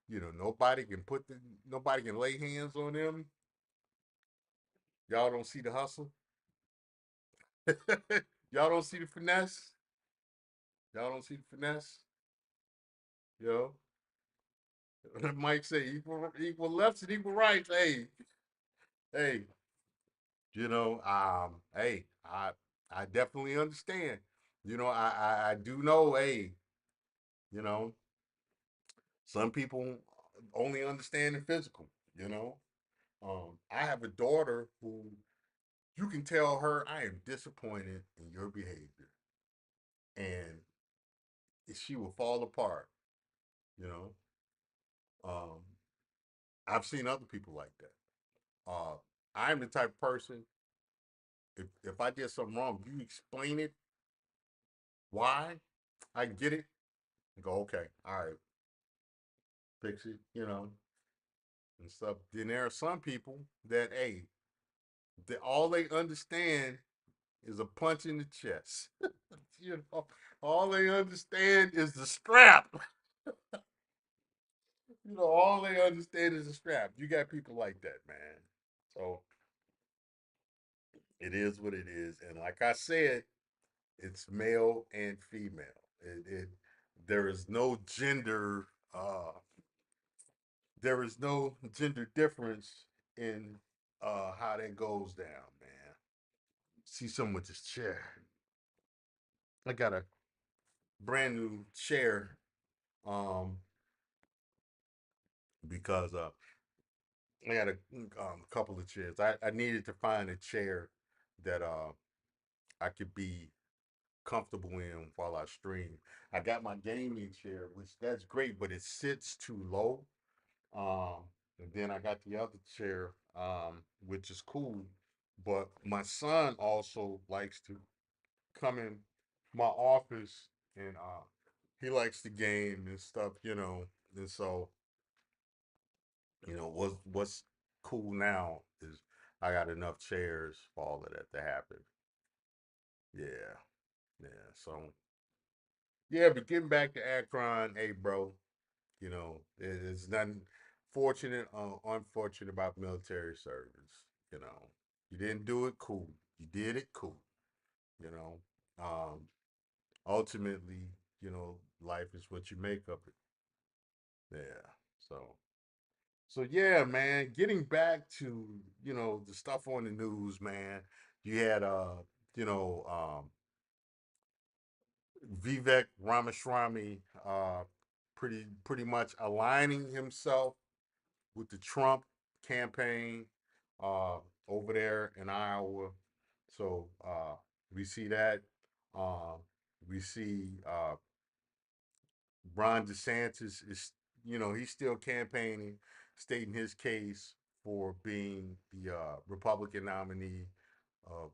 nobody can lay hands on them. Y'all don't see the hustle. Y'all don't see the finesse. Y'all don't see the finesse. You Mike say equal lefts and equal rights. Hey, hey, I definitely understand. I do know, hey, you know, some people only understand the physical, you know. I have a daughter who you can tell her I am disappointed in your behavior and she will fall apart, you know. Um, I've seen other people like that. I'm the type of person, if I did something wrong, you explain it, why, I get it, and go, okay, all right, fix it, and stuff. Then there are some people that, hey, all they understand is a punch in the chest. you know, all they understand is the strap. All they understand is the strap. You got people like that, man. So it is what it is. And like I said, it's male and female. It there is no gender there is no gender difference in how that goes down, man. See someone with this chair. I got a brand new chair um because I got a couple of chairs. I needed to find a chair that I could be comfortable in while I stream. I got my gaming chair, which that's great, but it sits too low. Um, and then I got the other chair, which is cool. But my son also likes to come in my office and he likes the game and stuff. And so, what's cool now is I got enough chairs for all of that to happen. Yeah, yeah. So yeah, but getting back to Akron, hey bro, it's nothing fortunate or unfortunate about military service. You know, you didn't do it, cool. You did it, cool. You know, um, ultimately, life is what you make of it. Yeah. So, so yeah, man. Getting back to the stuff on the news, man. You had you know, Vivek Ramaswamy, pretty much aligning himself with the Trump campaign uh, over there in Iowa. So we see that. Uh, we see Ron DeSantis he's still campaigning, stating his case for being the Republican nominee of,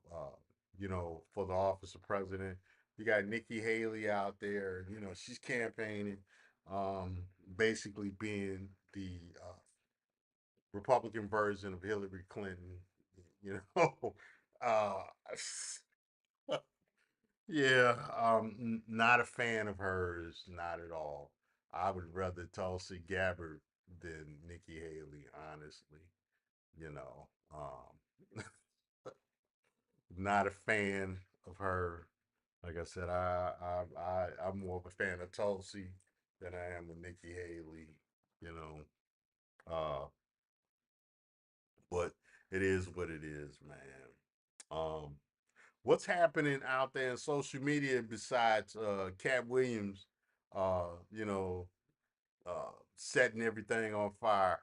for the office of president. You got Nikki Haley out there. She's campaigning, um, basically being the Republican version of Hillary Clinton. You know, uh, yeah, not a fan of hers, not at all. I would rather Tulsi Gabbard than Nikki Haley, honestly. You know, not a fan of her. Like I said, I'm more of a fan of Tulsi than I am with Nikki Haley. You know, but it is what it is, man. Um, what's happening out there in social media besides Cat Williams, setting everything on fire?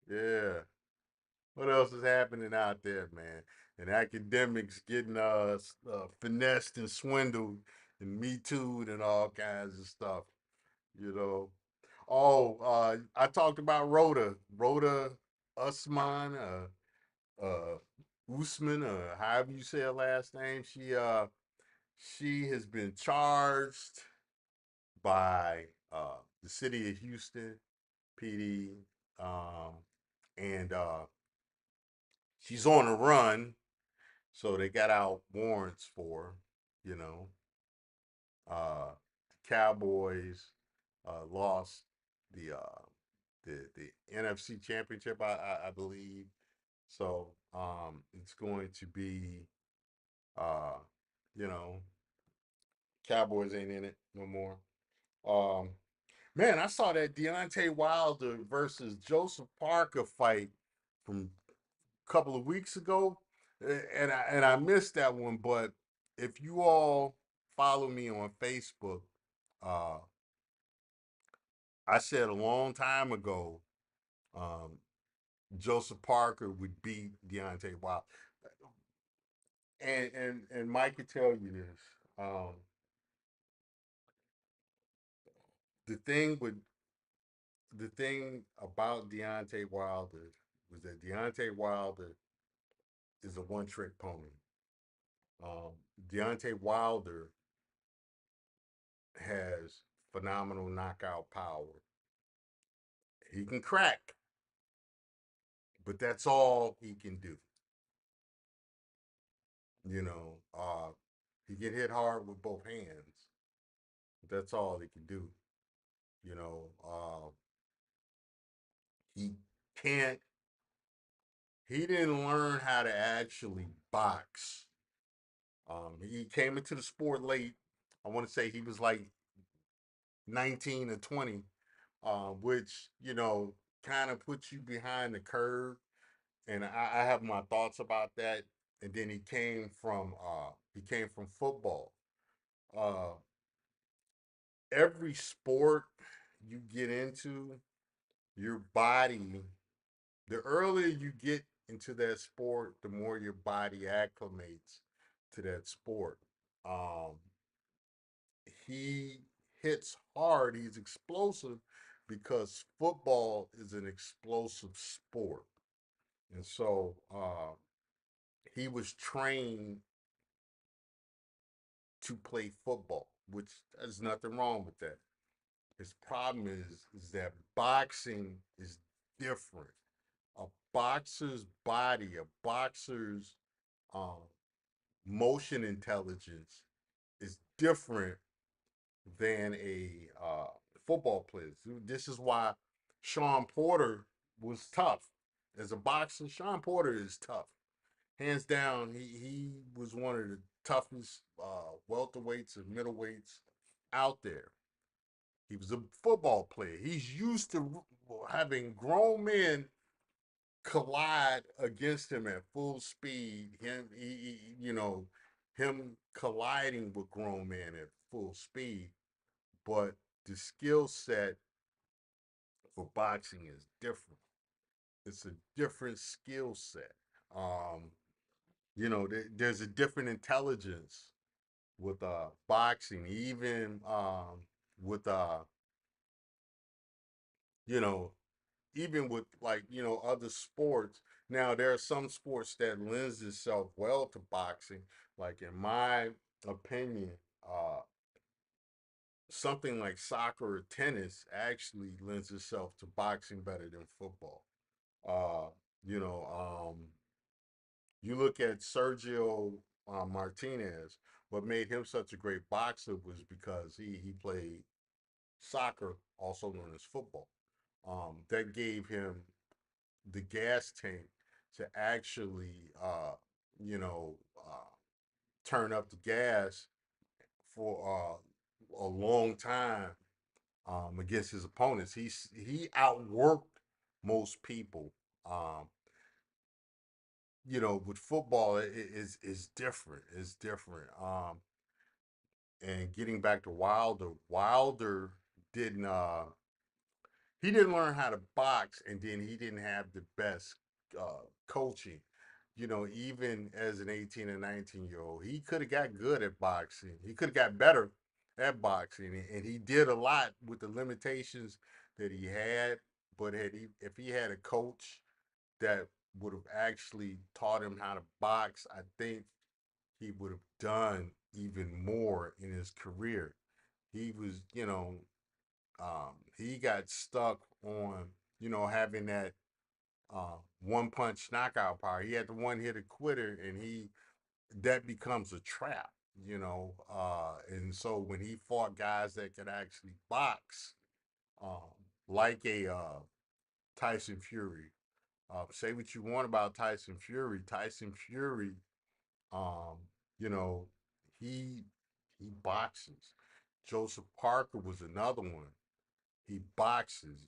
Yeah, What else is happening out there, man? And academics getting finessed and swindled and me too and all kinds of stuff, you know. Oh, I talked about Rhoda Usman, Usman, however you say her last name. She has been charged by the city of Houston PD, um, and she's on the run. So they got out warrants for her, you know. The Cowboys lost the the NFC Championship, I believe. So it's going to be, uh, you know, Cowboys ain't in it no more. Um, Man, I saw that Deontay Wilder versus Joseph Parker fight from a couple of weeks ago, and I missed that one. But if you all follow me on Facebook, uh, I said a long time ago, um, Joseph Parker would beat Deontay Wilder, and Mike could tell you this. The thing with the thing about Deontay Wilder was that Deontay Wilder is a one trick pony. Deontay Wilder has phenomenal knockout power. He can crack, but that's all he can do. You know, he can hit hard with both hands. But that's all he can do. You know, he can't. He didn't learn how to actually box. He came into the sport late. I want to say he was like 19 or 20, which kind of puts you behind the curve. And I have my thoughts about that. And then he came from football. Uh, every sport you get into, your body, the earlier you get into that sport, the more your body acclimates to that sport. Um, he hits hard. He's explosive because football is an explosive sport, and so he was trained to play football, which there's nothing wrong with that. His problem is that boxing is different. A boxer's body, a boxer's um, motion intelligence is different than a football player. This is why Sean Porter was tough. As a boxer, Sean Porter is tough. Hands down, he was one of the toughest welterweights and middleweights out there. He was a football player. He's used to having grown men collide against him at full speed. Him colliding with grown men at full speed. But the skill set for boxing is different. It's a different skill set. Um, there's a different intelligence with boxing, even with you know, even with like other sports. Now there are some sports that lends itself well to boxing. Like in my opinion, uh, something like soccer or tennis actually lends itself to boxing better than football. Uh, you know, you look at Sergio Martinez. What made him such a great boxer was because he played soccer, also known as football. That gave him the gas tank to actually, you know, uh, turn up the gas for a long time against his opponents. He outworked most people. Um, with football, is different. It's different. And getting back to Wilder didn't he didn't learn how to box, and then he didn't have the best. coaching. You know, even as an 18 and 19-year-old, he could have got good at boxing. He could have got better at boxing, and he did a lot with the limitations that he had. But if he had a coach that would have actually taught him how to box, I think he would have done even more in his career. He was, he got stuck on, having that one punch knockout power. He had the one hitter quitter, and that becomes a trap, and so when he fought guys that could actually box, um, like a Tyson Fury. Say what you want about Tyson Fury. Tyson Fury, um, you know, he he boxes. Joseph Parker was another one. He boxes.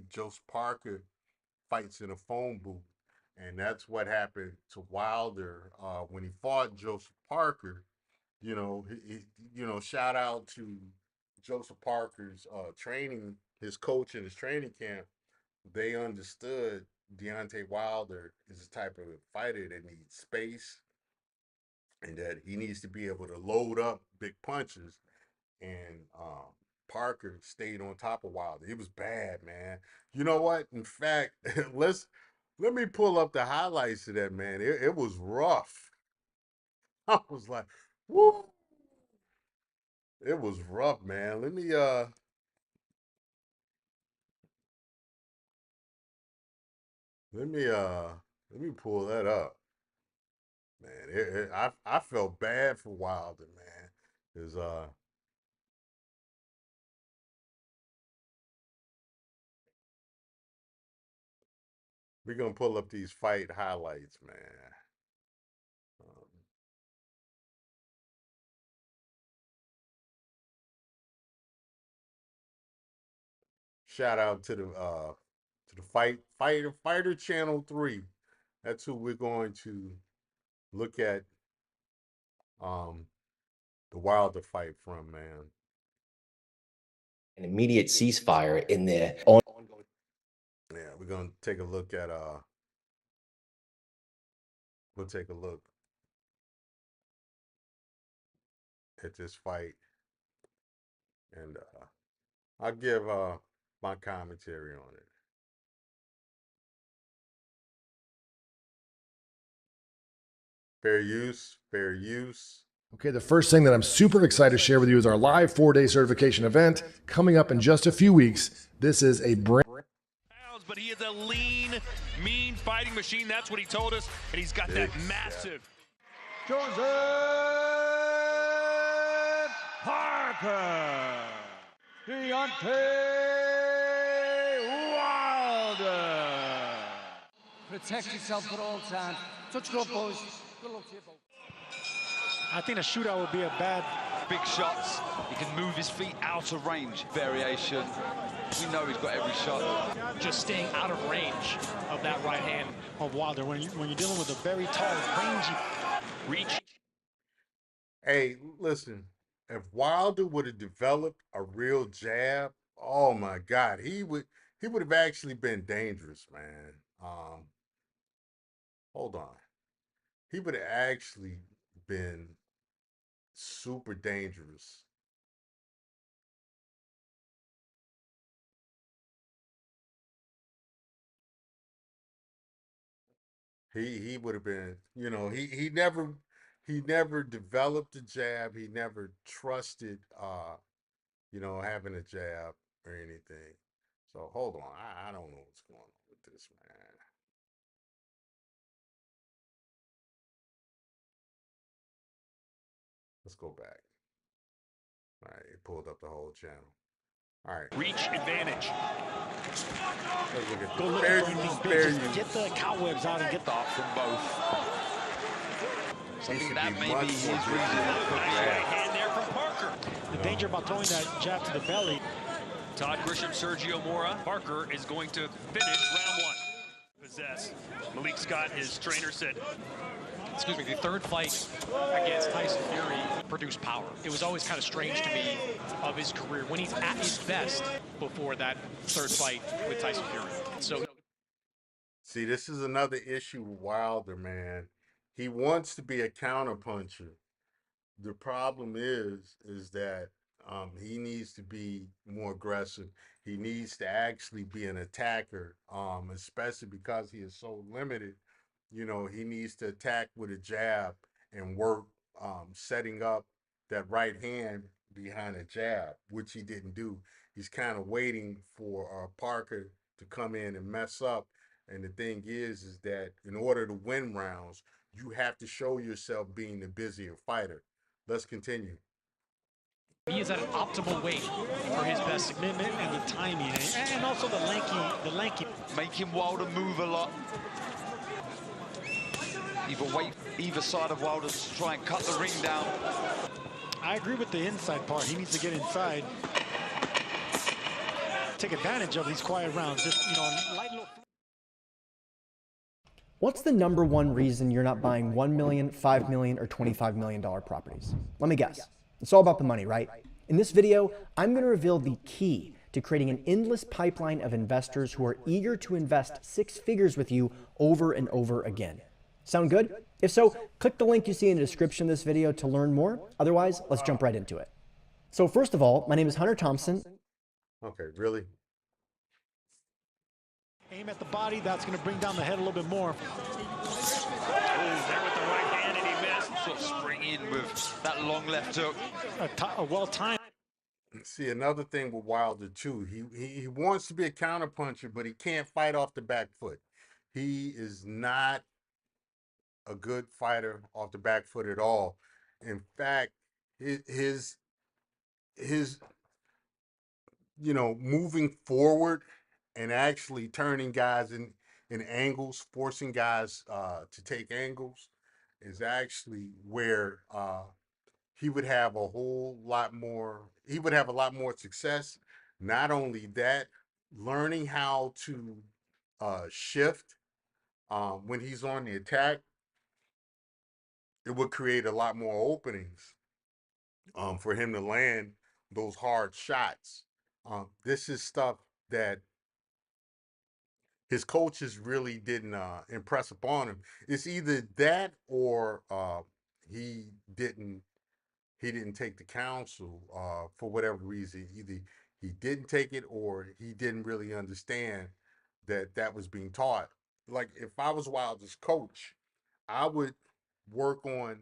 Joseph Parker fights in a phone booth, and that's what happened to Wilder when he fought Joseph Parker. Shout out to Joseph Parker's training, his coach in his training camp. They understood Deontay Wilder is the type of fighter that needs space and that he needs to be able to load up big punches. And Parker stayed on top of Wilder. It was bad, man. You know what? In fact, let me pull up the highlights of that, man. It was rough. I was like, woo. It was rough, man. Let me pull that up. Man, I felt bad for Wilder, man. Cause we're gonna pull up these fight highlights, man. Um, Shout out to the Fighter Channel 3. That's who we're going to look at um the Wilder fight from, man. An immediate ceasefire in the Ongoing. Yeah, we're gonna take a look at we'll take a look at this fight, and I'll give my commentary on it. Fair use, fair use. Okay, the first thing that I'm super excited to share with you is our live 4-day certification event coming up in just a few weeks. This is a brand. But he is a lean, mean fighting machine. That's what he told us. And he's got that massive. Joseph Parker. Deontay Wilder. Protect yourself at all times. Touch your boys. Good luck to you both. I think a shootout would be a bad. Big shots. He can move his feet out of range. Variation. We know he's got every shot. Just staying out of range of that right hand of Wilder. When you're dealing with a very tall, rangy reach. Hey, listen. If Wilder would have developed a real jab, oh my God, he would have actually been dangerous, man. Hold on. He would have actually been super dangerous. He would have been, he never developed a jab. He never trusted having a jab or anything. So hold on. I don't know what's going on with this, man. Let's go back. All right, it pulled up the whole channel. All right. Reach advantage. Let's look at Go look fair at these big. Get the cobwebs out and get the From both. Something that may be his reason. Nice right hand there from Parker. The danger about throwing that jab to the belly. Todd Grisham, Sergio Mora. Parker is going to finish round one. Possess. Malik Scott, his trainer, said, Excuse me, the third fight against Tyson Fury produced power. It was always kind of strange to me of his career when he's at his best before that third fight with Tyson Fury. See, this is another issue with Wilder, man. He wants to be a counterpuncher. The problem is that he needs to be more aggressive. He needs to actually be an attacker, especially because he is so limited. You know, he needs to attack with a jab and work setting up that right hand behind a jab, which he didn't do. He's kind of waiting for Parker to come in and mess up. And the thing is that in order to win rounds, you have to show yourself being the busier fighter. Let's continue. He is at an optimal weight for his best commitment and the timing, and also the lanky. Making Wilder move a lot. Either side of Wilder to try and cut the ring down. I agree with the inside part. He needs to get inside. Take advantage of these quiet rounds. Just, light little. What's the number one reason you're not buying $1 million, $5 million, or $25 million properties? Let me guess. It's all about the money, right? In this video, I'm going to reveal the key to creating an endless pipeline of investors who are eager to invest six figures with you over and over again. Sound good? If so, click the link you see in the description of this video to learn more. Otherwise, let's jump right into it. So first of all, my name is Hunter Thompson. Okay, really? Aim at the body, that's going to bring down the head a little bit more. There with the right hand, and he missed. Sort of spring in with that long left hook. A well-timed. See, another thing with Wilder too, he wants to be a counterpuncher, but he can't fight off the back foot. He is not a good fighter off the back foot at all. In fact, his moving forward and actually turning guys in angles, forcing guys to take angles, is actually where he would have a whole lot more. He would have a lot more success. Not only that, learning how to shift when he's on the attack, it would create a lot more openings for him to land those hard shots. This is stuff that his coaches really didn't impress upon him. It's either that or he didn't take the counsel for whatever reason. Either he didn't take it or he didn't really understand that was being taught. Like if I was Wilder's coach, I would work on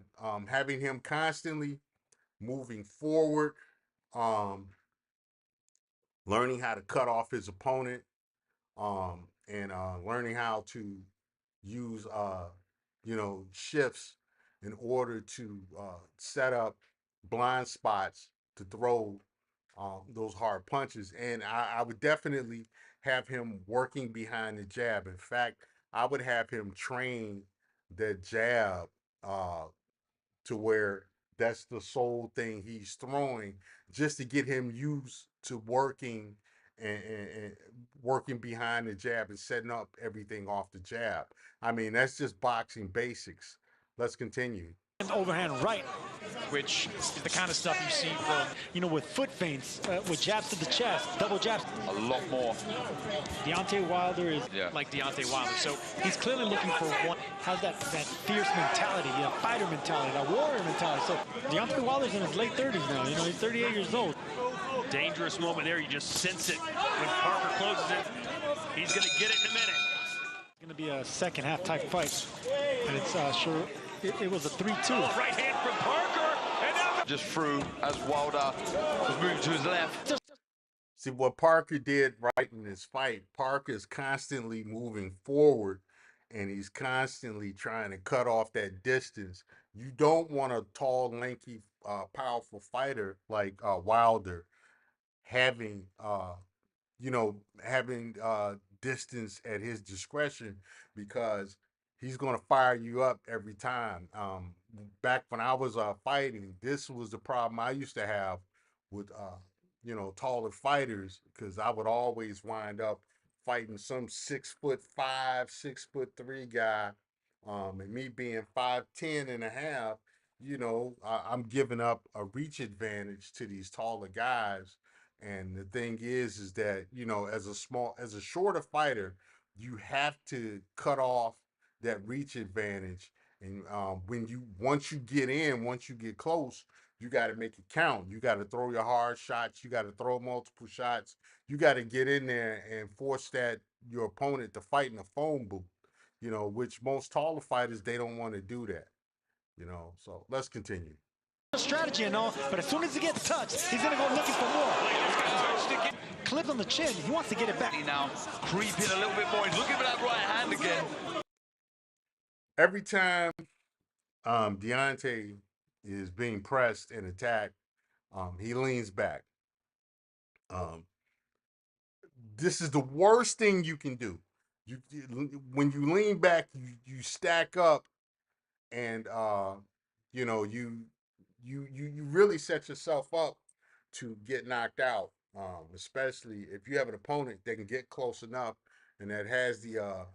having him constantly moving forward, learning how to cut off his opponent, and learning how to use shifts in order to set up blind spots to throw those hard punches. And I would definitely have him working behind the jab. In fact, I would have him train the jab to where that's the sole thing he's throwing, just to get him used to working and working behind the jab and setting up everything off the jab. I mean, that's just boxing basics. Let's continue. Overhand right, which is the kind of stuff you see from, with foot feints, with jabs to the chest, double jabs. A lot more. Deontay Wilder is like Deontay Wilder, so he's clearly looking for one, has that fierce mentality, fighter mentality, that warrior mentality. So Deontay Wilder's in his late 30s now, he's 38 years old. Dangerous moment there, you just sense it. When Parker closes it, he's going to get it in a minute. It's going to be a second half type fight, and it's sure. It was a 3-2. Right hand from Parker, and now just threw as Wilder was moving to his left. See what Parker did right in this fight. Parker is constantly moving forward, and he's constantly trying to cut off that distance. You don't want a tall, lanky, powerful fighter like Wilder having distance at his discretion, because he's going to fire you up every time. Back when I was fighting, this was the problem I used to have with taller fighters, because I would always wind up fighting some 6'5", 6'3" guy, and me being 5'10" and a half. I'm giving up a reach advantage to these taller guys. And the thing is that, as a shorter fighter, you have to cut off that reach advantage. And once you get in, once you get close, you got to make it count. You got to throw your hard shots. You got to throw multiple shots. You got to get in there and force your opponent to fight in a phone booth. Which most taller fighters, they don't want to do that. So let's continue. Strategy and all, but as soon as he gets touched, he's gonna go looking for more. Clip on the chin. He wants to get it back. Now creeping a little bit more. He's looking for that right hand again. Every time Deontay is being pressed and attacked, he leans back. This is the worst thing you can do. When you lean back, you stack up, and you really set yourself up to get knocked out, especially if you have an opponent that can get close enough and that has the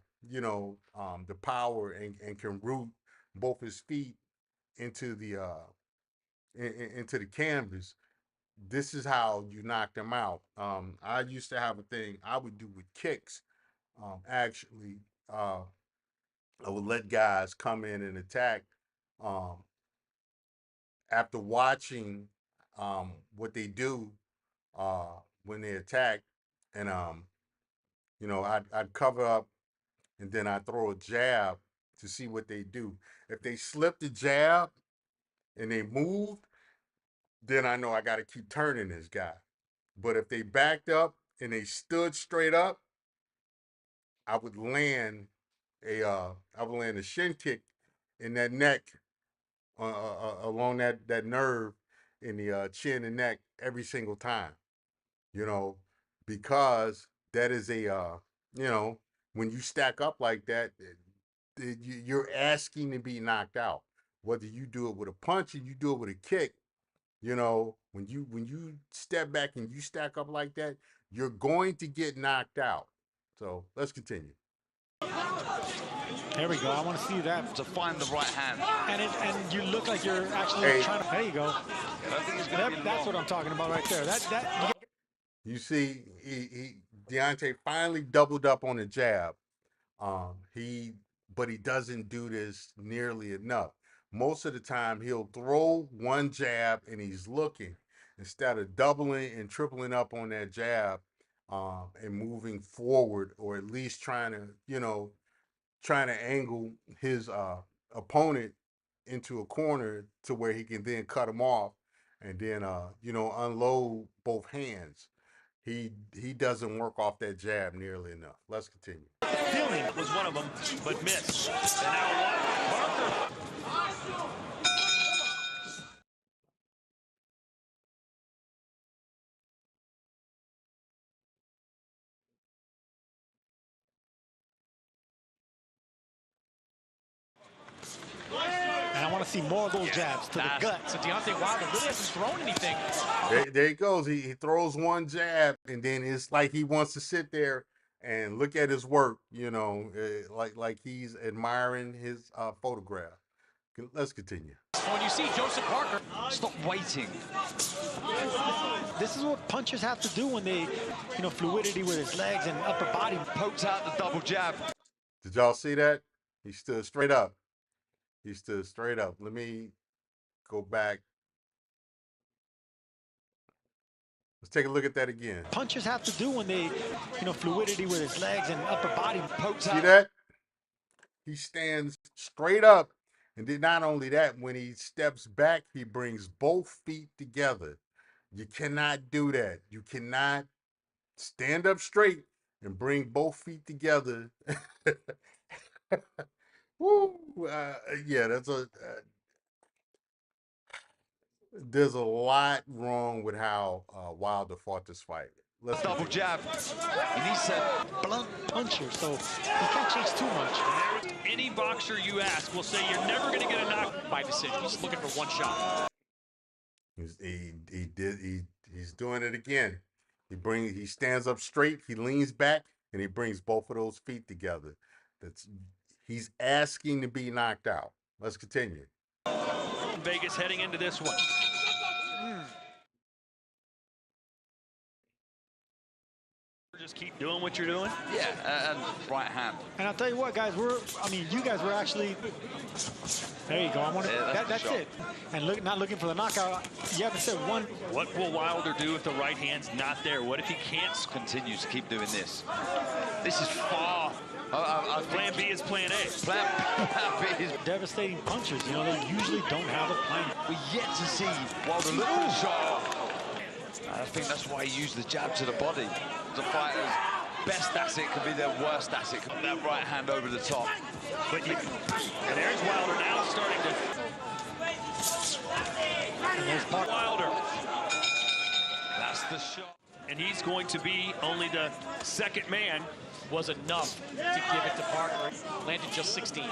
power and can root both his feet into the canvas. This is how you knock them out. I used to have a thing I would do with kicks. Actually, I would let guys come in and attack. After watching what they do when they attack, and I'd cover up, and then I'd throw a jab to see what they do. If they slip the jab and they moved, then I know I got to keep turning this guy. But if they backed up and they stood straight up, I would land a shin kick in that neck, along that nerve in the chin and neck every single time. Because that is when you stack up like that, you're asking to be knocked out. Whether you do it with a punch or you do it with a kick, when you step back and you stack up like that, you're going to get knocked out. So let's continue. There we go. I want to see that. To find the right hand. And you look like you're actually trying to. There you go. That's what I'm talking about right there. You see, Deontay finally doubled up on the jab. But he doesn't do this nearly enough. Most of the time, he'll throw one jab and he's looking instead of doubling and tripling up on that jab and moving forward, or at least trying to angle his opponent into a corner to where he can then cut him off and then unload both hands. He doesn't work off that jab nearly enough. Let's continue. Feeling was one of them, but missed. And now Parker. And I want to see more of those jabs to the gut. So Deontay Wilder really hasn't thrown anything. There he goes. He throws one jab, and then it's like he wants to sit there and look at his work, like he's admiring his photograph. Let's continue. When you see Joseph Parker, stop waiting. This is what punchers have to do when they, fluidity with his legs and upper body. Pokes out the double jab. Did y'all see that? He stood straight up. He stood straight up. Let me go back. Let's take a look at that again. Punchers have to do when they, fluidity with his legs and upper body. Pokes out. See that? He stands straight up. And then not only that, when he steps back, he brings both feet together. You cannot do that. You cannot stand up straight and bring both feet together. Woo! Yeah, there's a lot wrong with how Wilder fought this fight. Let's double jab. He needs a blunt puncher, so he can't chase too much. Any boxer you ask will say you're never going to get a knock by decision. He's looking for one shot. He's doing it again. He stands up straight, he leans back, and he brings both of those feet together. He's asking to be knocked out. Let's continue. Vegas heading into this one. Just keep doing what you're doing. Yeah, and right hand. And I'll tell you what, guys, you guys were actually, there you go. That's it. And not looking for the knockout. You haven't said one. What will Wilder do if the right hand's not there? What if he can't? Continues to keep doing this. This is far. Plan B is plan A. Plan B is Devastating punches. You know, they usually don't have a plan. We're yet to see Wilder look for the shot. I think that's why he used the jab to the body. The fighter's best asset could be their worst asset. That right hand over the top. And there's Wilder now starting to. Wilder. That's the shot. And he's going to be only the second man. Was enough to give it to Parker. Landed just 16.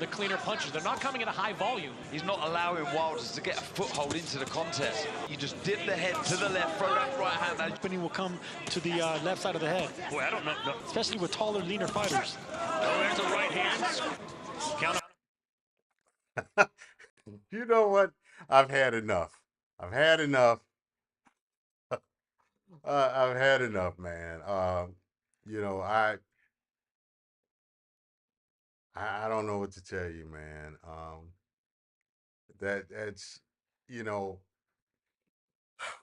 The cleaner punches, they're not coming at a high volume. He's not allowing Wilder to get a foothold into the contest. You just dip the head to the left, throw that right hand. That opening will come to the left side of the head. Boy, I don't know. No. Especially with taller, leaner fighters. Oh, there's a right hand. Count out. You know what? I've had enough. I've had enough. I've had enough, man. You know, I don't know what to tell you, man. That's you know,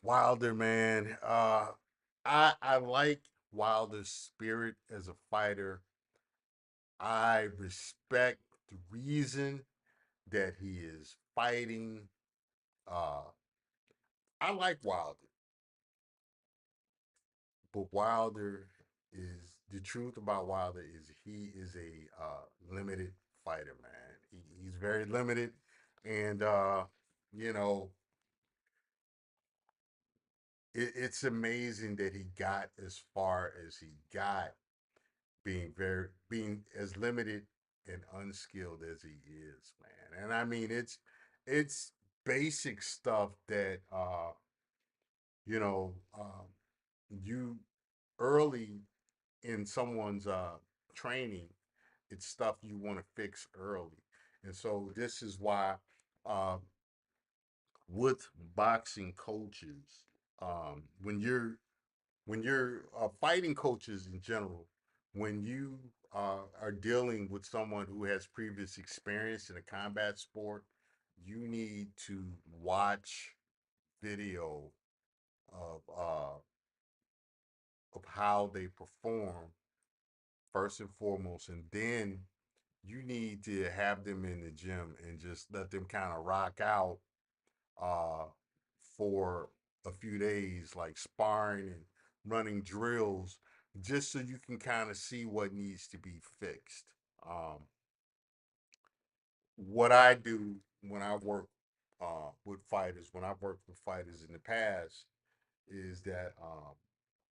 Wilder, man. I like Wilder's spirit as a fighter. I respect the reason that he is fighting. I like Wilder. But Wilder is, the truth about Wilder is he is a limited fighter, man. He's very limited. And, you know, it's amazing that he got as far as he got, being as limited and unskilled as he is, man. And I mean, it's basic stuff that, you know, you early in someone's training, it's stuff you want to fix early. And so this is why with boxing coaches, when you're fighting coaches in general, when you are dealing with someone who has previous experience in a combat sport, you need to watch video of how they perform first and foremost, and then you need to have them in the gym and just let them kind of rock out for a few days, like sparring and running drills, just so you can kind of see what needs to be fixed. What I do when I work with fighters, when I've worked with fighters in the past, is that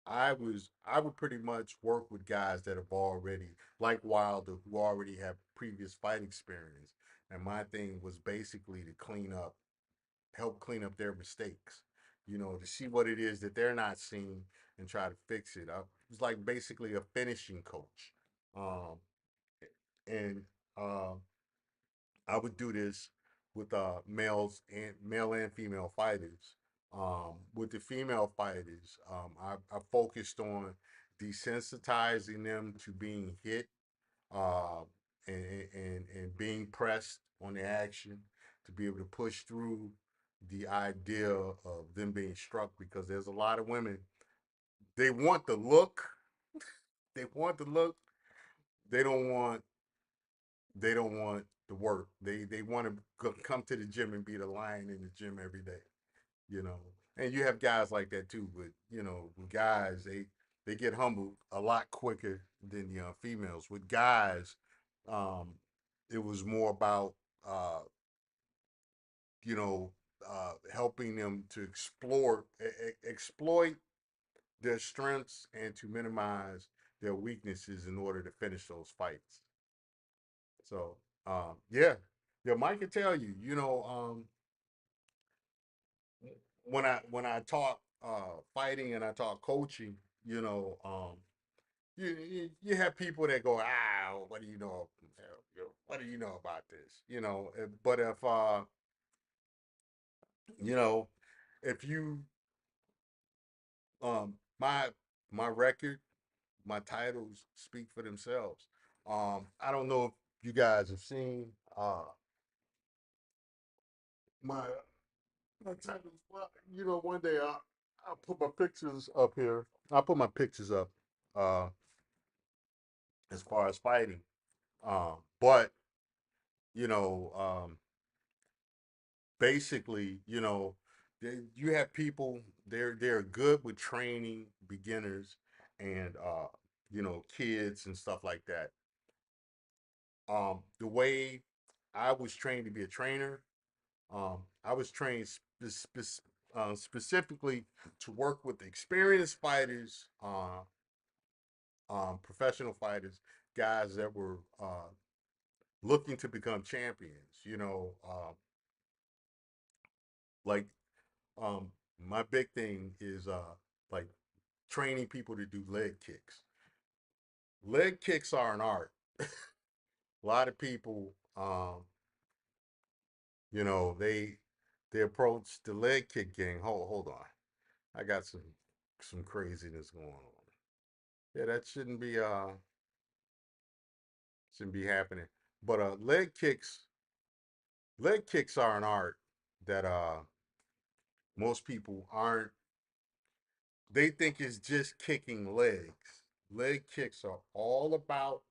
I would pretty much work with guys that have already, like Wilder, who already have previous fight experience. And my thing was basically to help clean up their mistakes, you know, to see what it is that they're not seeing and try to fix it. I was like basically a finishing coach. And I would do this with male and female fighters. With the female fighters, I focused on desensitizing them to being hit, and being pressed on the action, to be able to push through the idea of them being struck, because there's a lot of women, they want the look, they want the look, they don't want the work. They want to come to the gym and be the lion in the gym every day, you know. And you have guys like that too, but you know, guys, they get humbled a lot quicker than the females. With guys, it was more about you know, helping them to exploit their strengths and to minimize their weaknesses in order to finish those fights. So yeah, Mike can tell you, you know, when I talk fighting and I talk coaching, you know, you have people that go, what do you know? What do you know about this? You know, but if you know, if you my my record, my titles speak for themselves. I don't know if you guys have seen my my titles. Well, one day I'll put my pictures up here. I'll put my pictures up uh, as far as fighting. But you know, basically, you have people. They're good with training beginners and kids and stuff like that. The way I was trained to be a trainer, I was trained specifically to work with experienced fighters, professional fighters, guys that were looking to become champions. Like um, my big thing is like training people to do leg kicks. Leg kicks are an art. A lot of people, they approach the leg kick game. Hold on, I got some craziness going on. Yeah, that shouldn't be happening. But leg kicks are an art that most people aren't. They think it's just kicking legs. Leg kicks are all about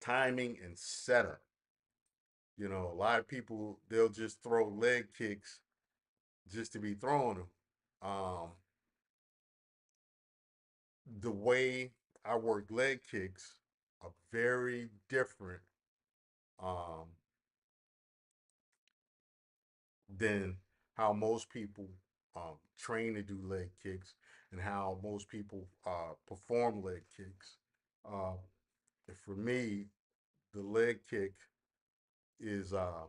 timing and setup. A lot of people they'll just throw leg kicks just to be throwing them. Um, the way I work leg kicks are very different um, than how most people train to do leg kicks and how most people perform leg kicks. Uh, for me, the leg kick is the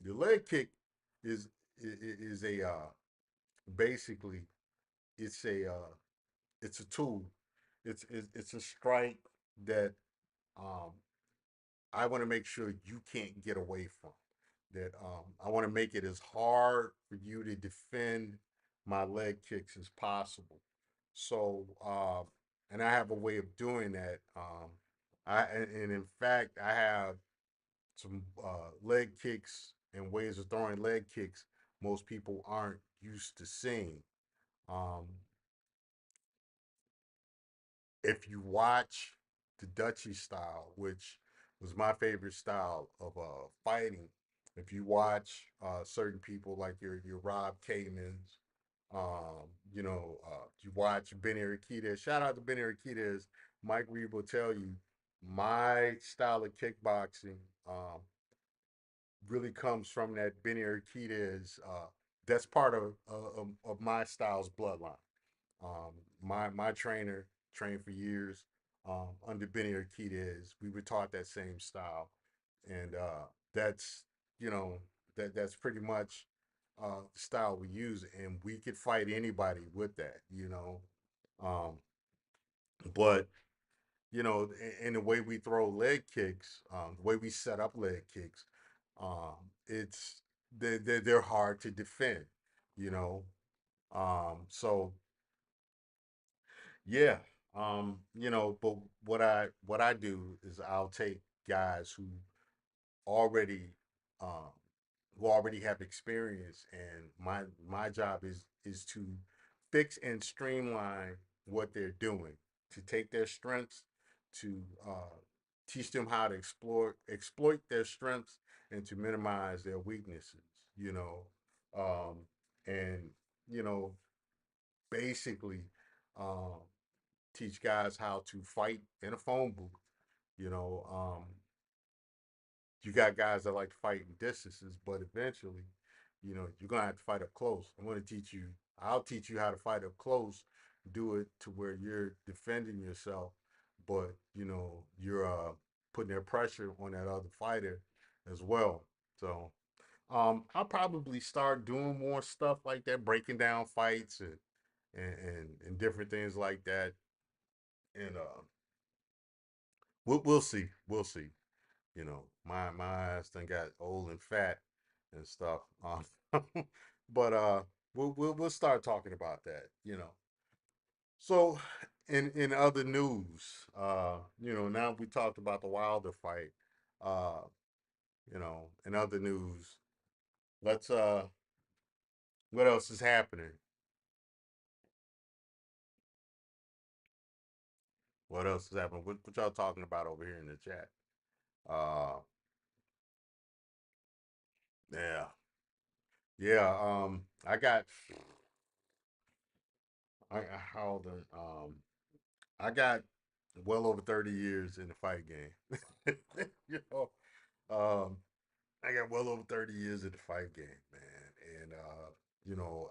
leg kick is is a basically it's a tool. It's a strike that um, I want to make sure you can't get away from. That I want to make it as hard for you to defend my leg kicks as possible. So, and I have a way of doing that. And in fact, I have some leg kicks and ways of throwing leg kicks most people aren't used to seeing. Um, if you watch the Dutchy style, which was my favorite style of fighting, if you watch certain people like your Rob Kamens, you watch Ben Ariquides. Shout out to Ben Ariquides. Mike Reed will tell you my style of kickboxing really comes from that Ben Ariquides. That's part of my style's bloodline. My trainer trained for years under Benny Urquidez. We were taught that same style, and that's you know that's pretty much the style we use, and we could fight anybody with that. Um, but in the way we throw leg kicks, the way we set up leg kicks, it's they're hard to defend. You know, so yeah. But what I do is I'll take guys already um who already have experience, and my job is to fix and streamline what they're doing, to take their strengths, to teach them how to exploit their strengths and to minimize their weaknesses, you know. And you know, basically um teach guys how to fight in a phone booth. You know, you got guys that like to fight in distances, but eventually, you're gonna have to fight up close. I'm gonna teach you. I'll teach you how to fight up close. Do it to where you're defending yourself, but you're putting their pressure on that other fighter as well. So I'll probably start doing more stuff like that, breaking down fights and different things like that. And we'll see. We'll see. My ass done got old and fat and stuff. But we'll start talking about that. So, in other news, now we talked about the Wilder fight. Uh, in other news, let's what else is happening? What else is happening? What y'all talking about over here in the chat? Uh, yeah, yeah. How old? I got well over 30 years in the fight game. you know, um, I got well over 30 years in the fight game, man. And you know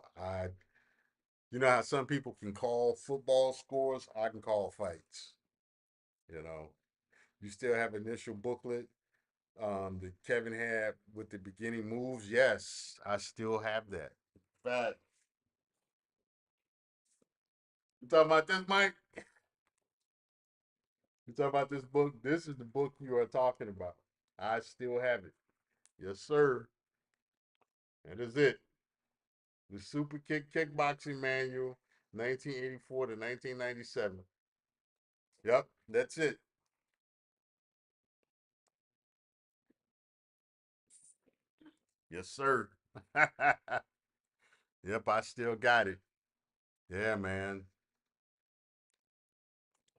how some people can call football scores, I can call fights. You know, you still have initial booklet that Kevin had with the beginning moves. Yes, I still have that. In fact, you talking about this, Mike? You talking about this book? This is the book you are talking about. I still have it. Yes, sir. That is it. The Super Kick Kickboxing Manual, 1984 to 1997. Yep, that's it. Yes, sir. Yep, I still got it. Yeah, man.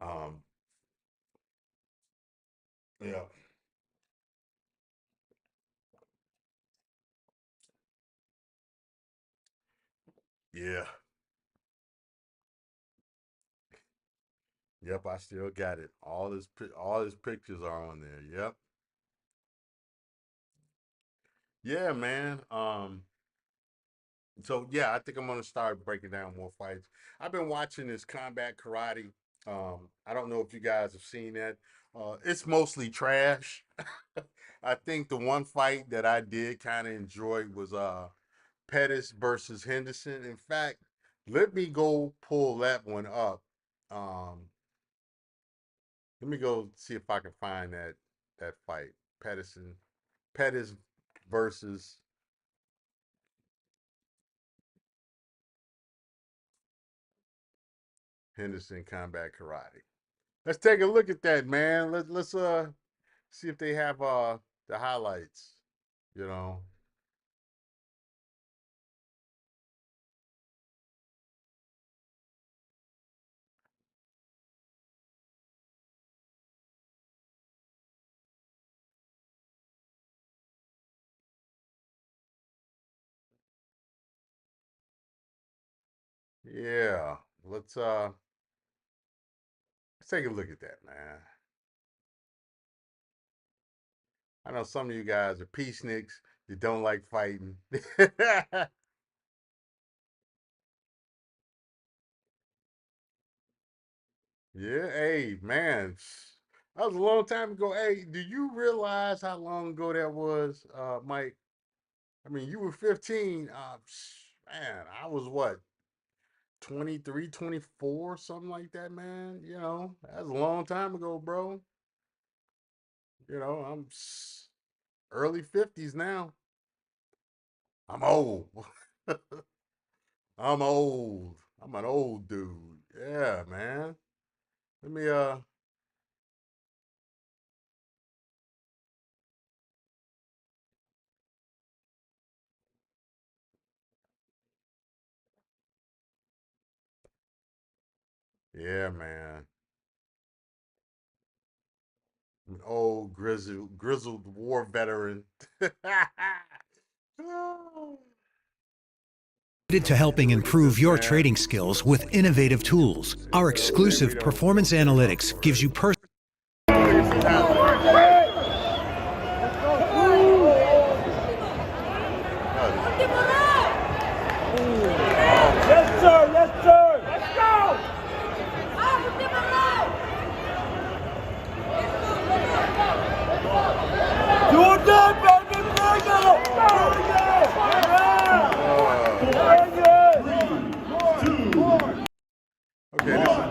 Um, yeah. Yeah. Yep, I still got it. All his pictures are on there. Yep. Yeah, man. So yeah, I think I'm gonna start breaking down more fights. I've been watching this combat karate. I don't know if you guys have seen that. It's mostly trash. I think the one fight that I did kind of enjoy was Pettis versus Henderson. In fact, let me go pull that one up. Um, Let me go see if I can find that fight. Pettis versus Henderson Combat Karate. Let's take a look at that, man. Let's see if they have the highlights. You know. Yeah. Let's take a look at that, man. I know some of you guys are peaceniks. You don't like fighting. Yeah, hey, man. That was a long time ago. Hey, do you realize how long ago that was, Mike? I mean, you were 15. Man, I was what, 23, 24, something like that, man. That was a long time ago, bro. I'm early 50s now. I'm old. I'm old. I'm an old dude. Yeah, man. Let me yeah, man. An old grizzled war veteran. To helping improve your trading skills with innovative tools. Our exclusive performance analytics gives you Yes, sir. Yes, sir. Let's go. Do it done, baby. Bring it.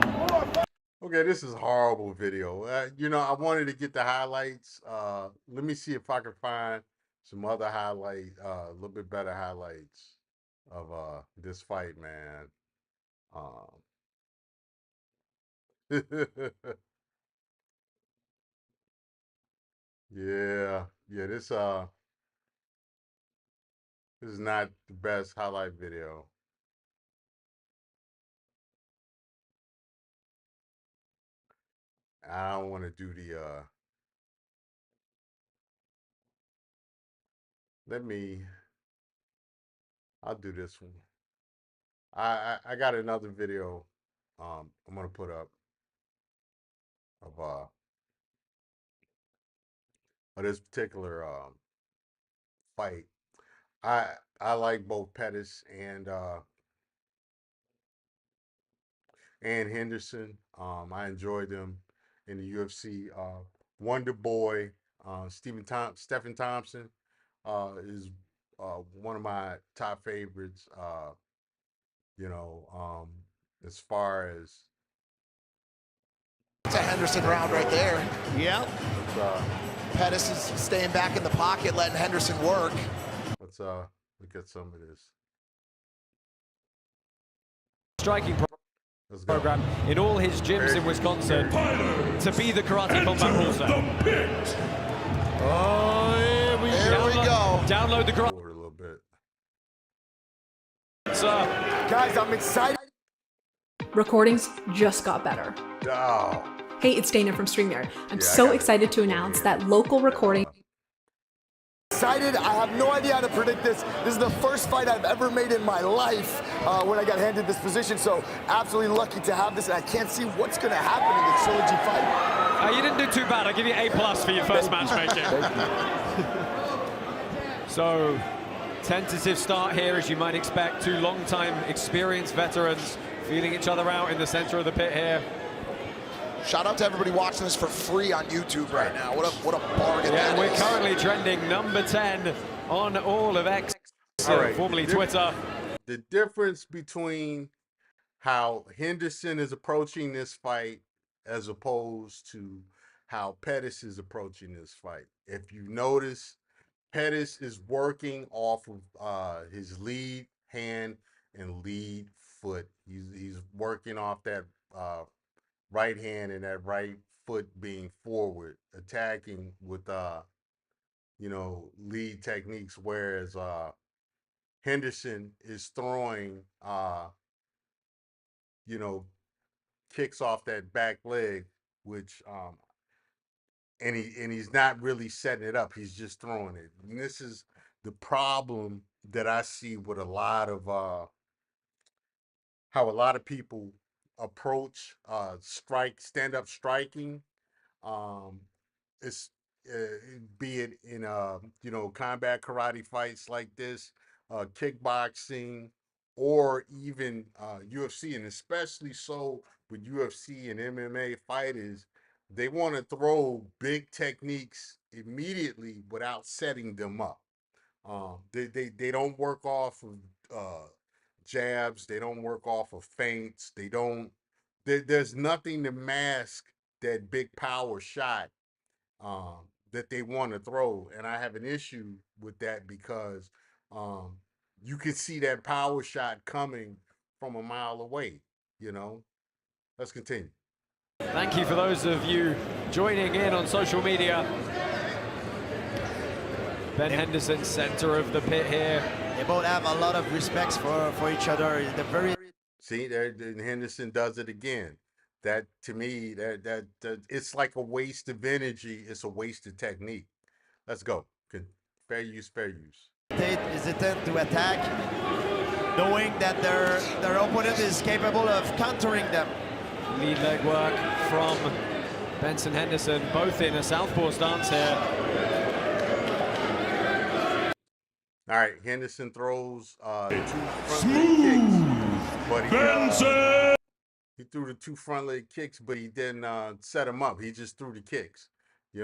Okay, this is a horrible video. I wanted to get the highlights. Let me see if I can find some other highlights, a little bit better highlights of this fight, man. Um, Yeah, this is not the best highlight video. I don't want to do the I'll do this one. I got another video I'm gonna put up of this particular fight. I like both Pettis and Henderson. I enjoyed them in the UFC. Wonder Boy, Stephen Thompson is one of my top favorites. As far as it's a Henderson round right there. Yeah. Pettis is staying back in the pocket, letting Henderson work. Let's look at some of this. Striking program in all his gyms in Wisconsin to be the karate combat rules. Oh, here we go. Download the karate. A little bit. Guys, I'm excited. Recordings just got better. Oh. Hey, it's Dana from StreamYard. I'm so excited to announce that local recording. Excited. I have no idea how to predict this. This is the first fight I've ever made in my life when I got handed this position. So absolutely lucky to have this, and I can't see what's going to happen in the trilogy fight. You didn't do too bad. I'll give you A+ for your first matchmaking. So, tentative start here, as you might expect. Two long-time experienced veterans feeling each other out in the center of the pit here. Shout out to everybody watching this for free on YouTube right now. What a bargain that we're is. currently trending number 10 on all of X, formerly Twitter. The difference between how Henderson is approaching this fight as opposed to how Pettis is approaching this fight. If you notice, Pettis is working off of his lead hand and lead foot. He's working off that right hand and that right foot being forward, attacking with lead techniques, whereas Henderson is throwing kicks off that back leg, which and he's not really setting it up, he's just throwing it. And this is the problem that I see with a lot of how a lot of people approach stand-up striking. It's be it in combat karate fights like this, kickboxing, or even UFC, and especially so with UFC and MMA fighters, they want to throw big techniques immediately without setting them up. They don't work off of jabs. They don't work off of feints. There's nothing to mask that big power shot that they want to throw. And I have an issue with that because you can see that power shot coming from a mile away, Let's continue. Thank you for those of you joining in on social media. Ben Henderson, center of the pit here. They both have a lot of respect for each other. They're very... See, Henderson does it again. That, to me, that it's like a waste of energy. It's a waste of technique. Let's go. Fair use, fair use. Hesitant to attack, knowing that their opponent is capable of countering them. Lead leg work from Benson Henderson, both in a southpaw stance here. All right, Henderson throws 2 front leg kicks, but he threw the 2 front leg kicks, but he didn't set him up. He just threw the kicks. He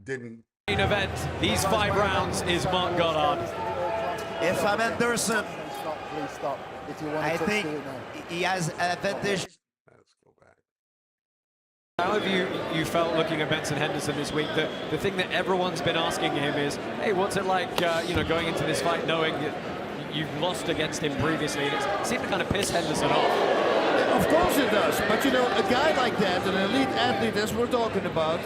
didn't. Main event, these 5 rounds is Mark Goddard. If I'm Henderson, I think he has an advantage. Let's go back. How have you felt looking at Benson Henderson this week? The thing that everyone's been asking him is, hey, what's it like, going into this fight knowing that you've lost against him previously? And it seemed to kind of piss Henderson off. Of course it does. But you know, a guy like that, an elite athlete as we're talking about,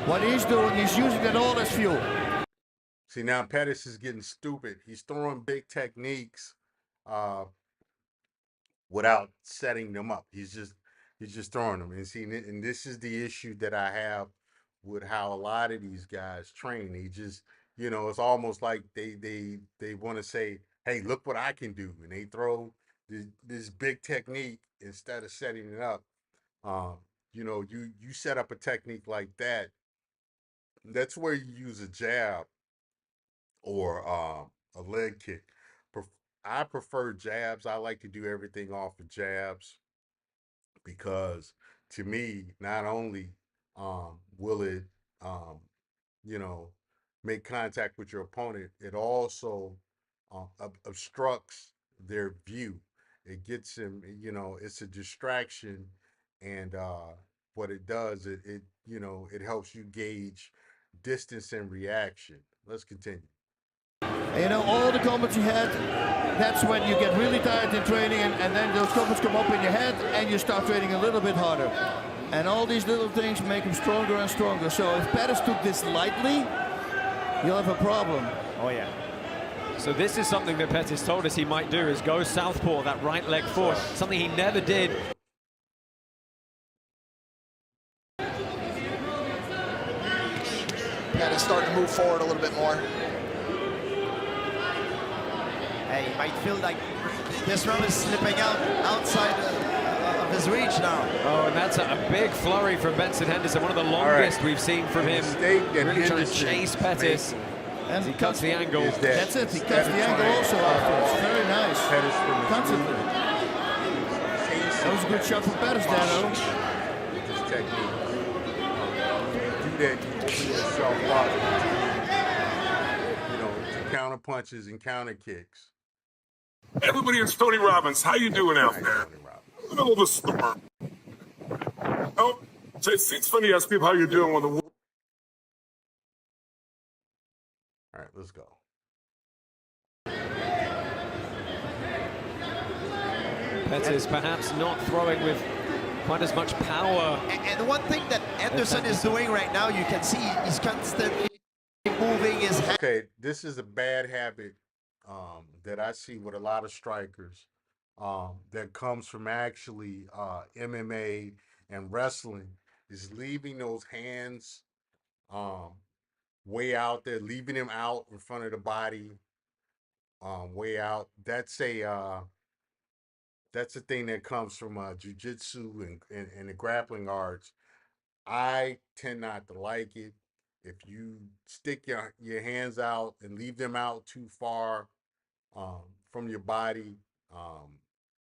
what he's doing, he's using it all as fuel. See, now Pettis is getting stupid. He's throwing big techniques without setting them up. He's just throwing them. And see, and this is the issue that I have with how a lot of these guys train. They just, you know, it's almost like they want to say, hey, look what I can do. And they throw this big technique instead of setting it up. You know, you set up a technique like that. That's where you use a jab or a leg kick. I prefer jabs. I like to do everything off of jabs because to me, not only will it, you know, make contact with your opponent, it also obstructs their view. It gets them, you know, it's a distraction, and what it does, it you know, it helps you gauge distance and reaction. Let's continue. You know, all the comments you had, that's when you get really tired in training, and then those comments come up in your head, and you start training a little bit harder. And all these little things make him stronger and stronger. So if Pettis took this lightly, you'll have a problem. Oh, yeah. So this is something that Pettis told us he might do, is go southpaw, that right leg forward, something he never did. Pettis starting to move forward a little bit more. Hey, he might feel like this round is slipping outside of his reach now. Oh, and that's a big flurry from Benson Henderson, one of the longest we've seen from him. Really trying to chase Pettis as he cuts the angle. That's it, he cuts the angle also afterwards. Very nice. Constantly. That was a good shot from Pettis there, though. This technique. You do that, you open yourself up, you know, to counter punches and counter kicks. Everybody, it's Tony Robbins. How you doing out there? Middle of the storm. Oh, it's funny to ask people how you're doing when the war. All right, let's go. Pettis perhaps not throwing with quite as much power. And one thing that Henderson is doing right now, you can see he's constantly moving his head. Okay, this is a bad habit that I see with a lot of strikers that comes from actually MMA and wrestling, is leaving those hands way out there, leaving them out in front of the body, way out. That's a thing that comes from jiu-jitsu and the grappling arts. I tend not to like it. If you stick your hands out and leave them out too far from your body,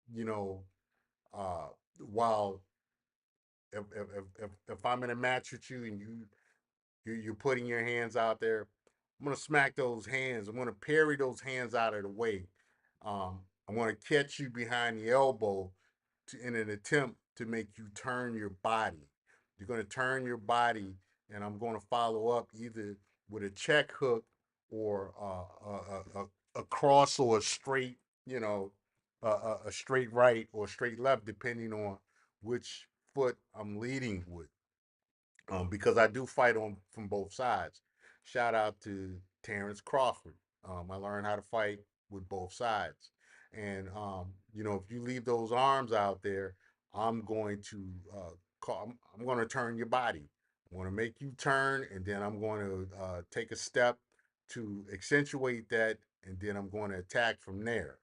you know, while if I'm in a match with you and you're putting your hands out there, I'm gonna smack those hands. I'm gonna parry those hands out of the way. I'm gonna catch you behind the elbow in an attempt to make you turn your body. You're gonna turn your body, and I'm gonna follow up either with a check hook or a cross or a straight, you know, a straight right or straight left, depending on which foot I'm leading with. Because I do fight from both sides. Shout out to Terrence Crawford. I learned how to fight with both sides. And, you know, if you leave those arms out there, I'm going to I'm going to turn your body. I'm going to make you turn, and then I'm going to take a step to accentuate that, and then I'm going to attack from there.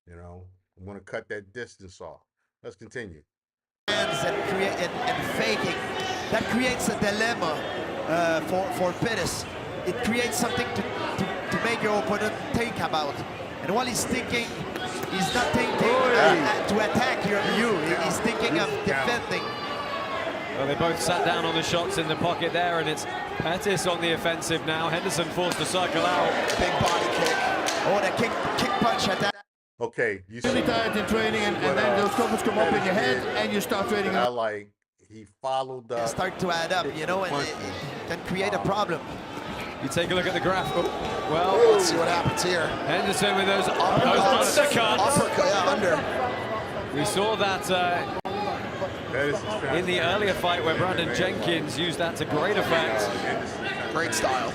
You know, I'm going to cut that distance off. Let's continue. Hands and faking. That creates a dilemma for Pettis. It creates something to make your opponent think about. And while he's thinking, he's not thinking to attack you. He's thinking of defending. Well, they both sat down on the shots in the pocket there, and it's Pettis on the offensive now. Henderson forced to circle out. Big body kick. Oh, the kick punch at that. Okay, you really tired in training, and then those comments come up in your head, and you start training. I like he followed up. Start to add up, you know, and it can create a problem. You take a look at the graph. Oh, well, let's see what happens here. Henderson with those undercuts. Uppercut, yeah, under. We saw that in the earlier fight where Brandon Jenkins used that to great effect. Great style.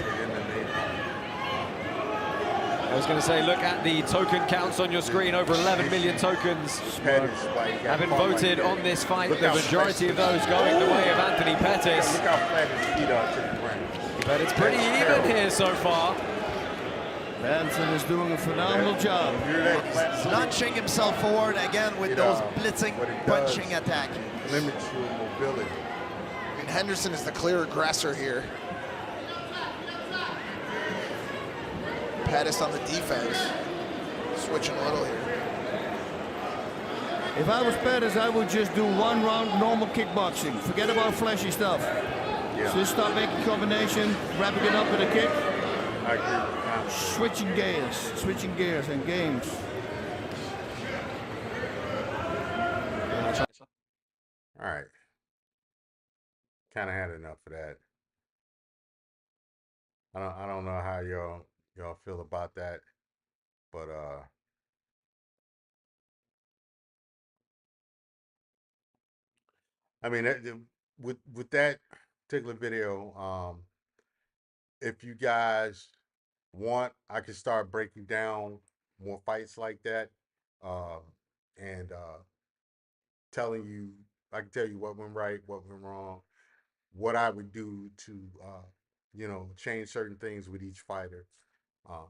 I was going to say, look at the token counts on your screen. Over 11 million tokens have been voted on this fight. The majority of those going the way of Anthony Pettis. Look how flat his feet are to the ground. But it's pretty even here so far. Benson is doing a phenomenal job. Launching himself forward again with those blitzing, punching attack. Limits your mobility. And Henderson is the clear aggressor here. Pettis on the defense. Switching a little here. If I was Pettis, I would just do one round normal kickboxing. Forget about flashy stuff. Yeah. Just start making combination, wrapping it up with a kick. I agree. Switching gears and games. All right. Kind of had enough of that. I don't know how y'all feel about that, but I mean, with that particular video, if you guys want, I can start breaking down more fights like that, and telling you, I can tell you what went right, what went wrong, what I would do to, change certain things with each fighter. I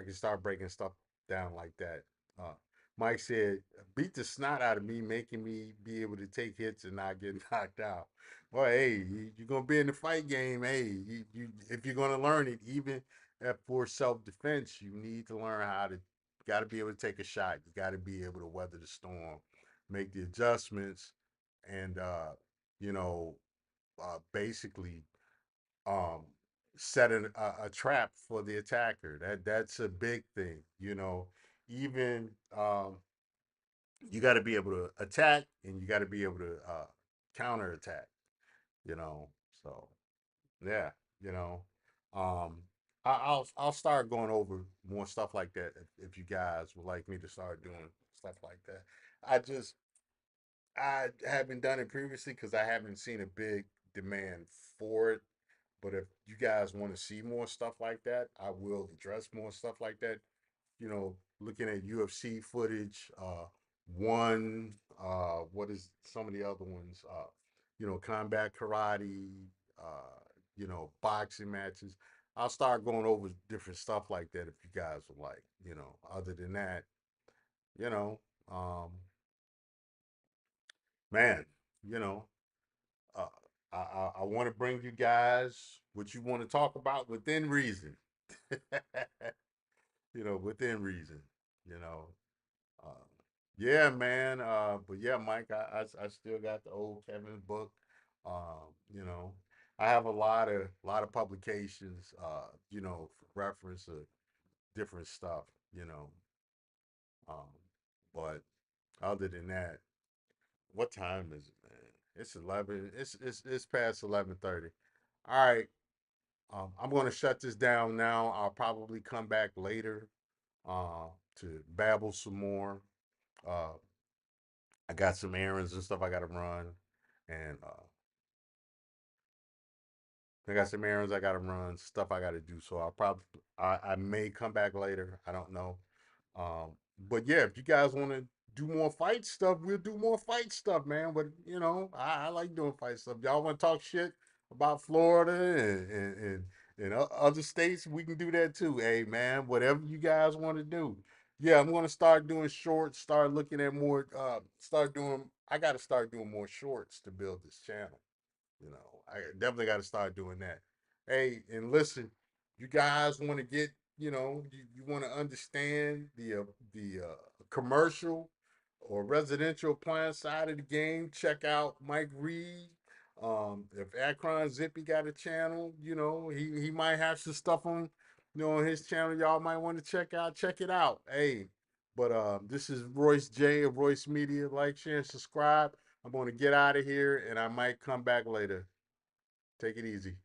can start breaking stuff down like that. Mike said, beat the snot out of me, making me be able to take hits and not get knocked out. Well, hey, you're gonna be in the fight game. Hey, if you're gonna learn it, even for self-defense, you need to learn how to. Got to be able to take a shot. You got to be able to weather the storm, make the adjustments, and basically set a trap for the attacker. That's a big thing. Even you got to be able to attack, and you got to be able to counter attack. So yeah, I'll start going over more stuff like that if you guys would like me to start doing stuff like that. I haven't done it previously because I haven't seen a big demand for it. But if you guys want to see more stuff like that, I will address more stuff like that. Looking at UFC footage, what is some of the other ones? Combat karate, boxing matches. I'll start going over different stuff like that if you guys would like. Other than that, man, uh, I want to bring you guys what you want to talk about within reason. Within reason. Uh, yeah, man. But yeah, Mike, I still got the old Kevin's book. I have a lot of publications. For reference of different stuff. But other than that, what time is it, man? It's 11. It's past 11:30. All right. I'm going to shut this down now. I'll probably come back later to babble some more. I got some errands and stuff I got to run, and I got some errands I got to run, stuff I got to do. So I may come back later. I don't know. But yeah, if you guys want to do more fight stuff, we'll do more fight stuff, man. But I like doing fight stuff. Y'all want to talk shit about Florida and other states, we can do that too. Hey, man, whatever you guys want to do. Yeah, I'm going to start doing shorts, start looking at more, I got to start doing more shorts to build this channel. I definitely got to start doing that. Hey, and listen, you guys want to get, you want to understand the commercial or residential appliance side of the game, check out Mike Reed. If Akron Zippy got a channel, he might have some stuff on, on his channel. Y'all might want to check it out. Hey, but this is Royce J of Royce Media. Like, share, and subscribe. I'm going to get out of here, and I might come back later. Take it easy.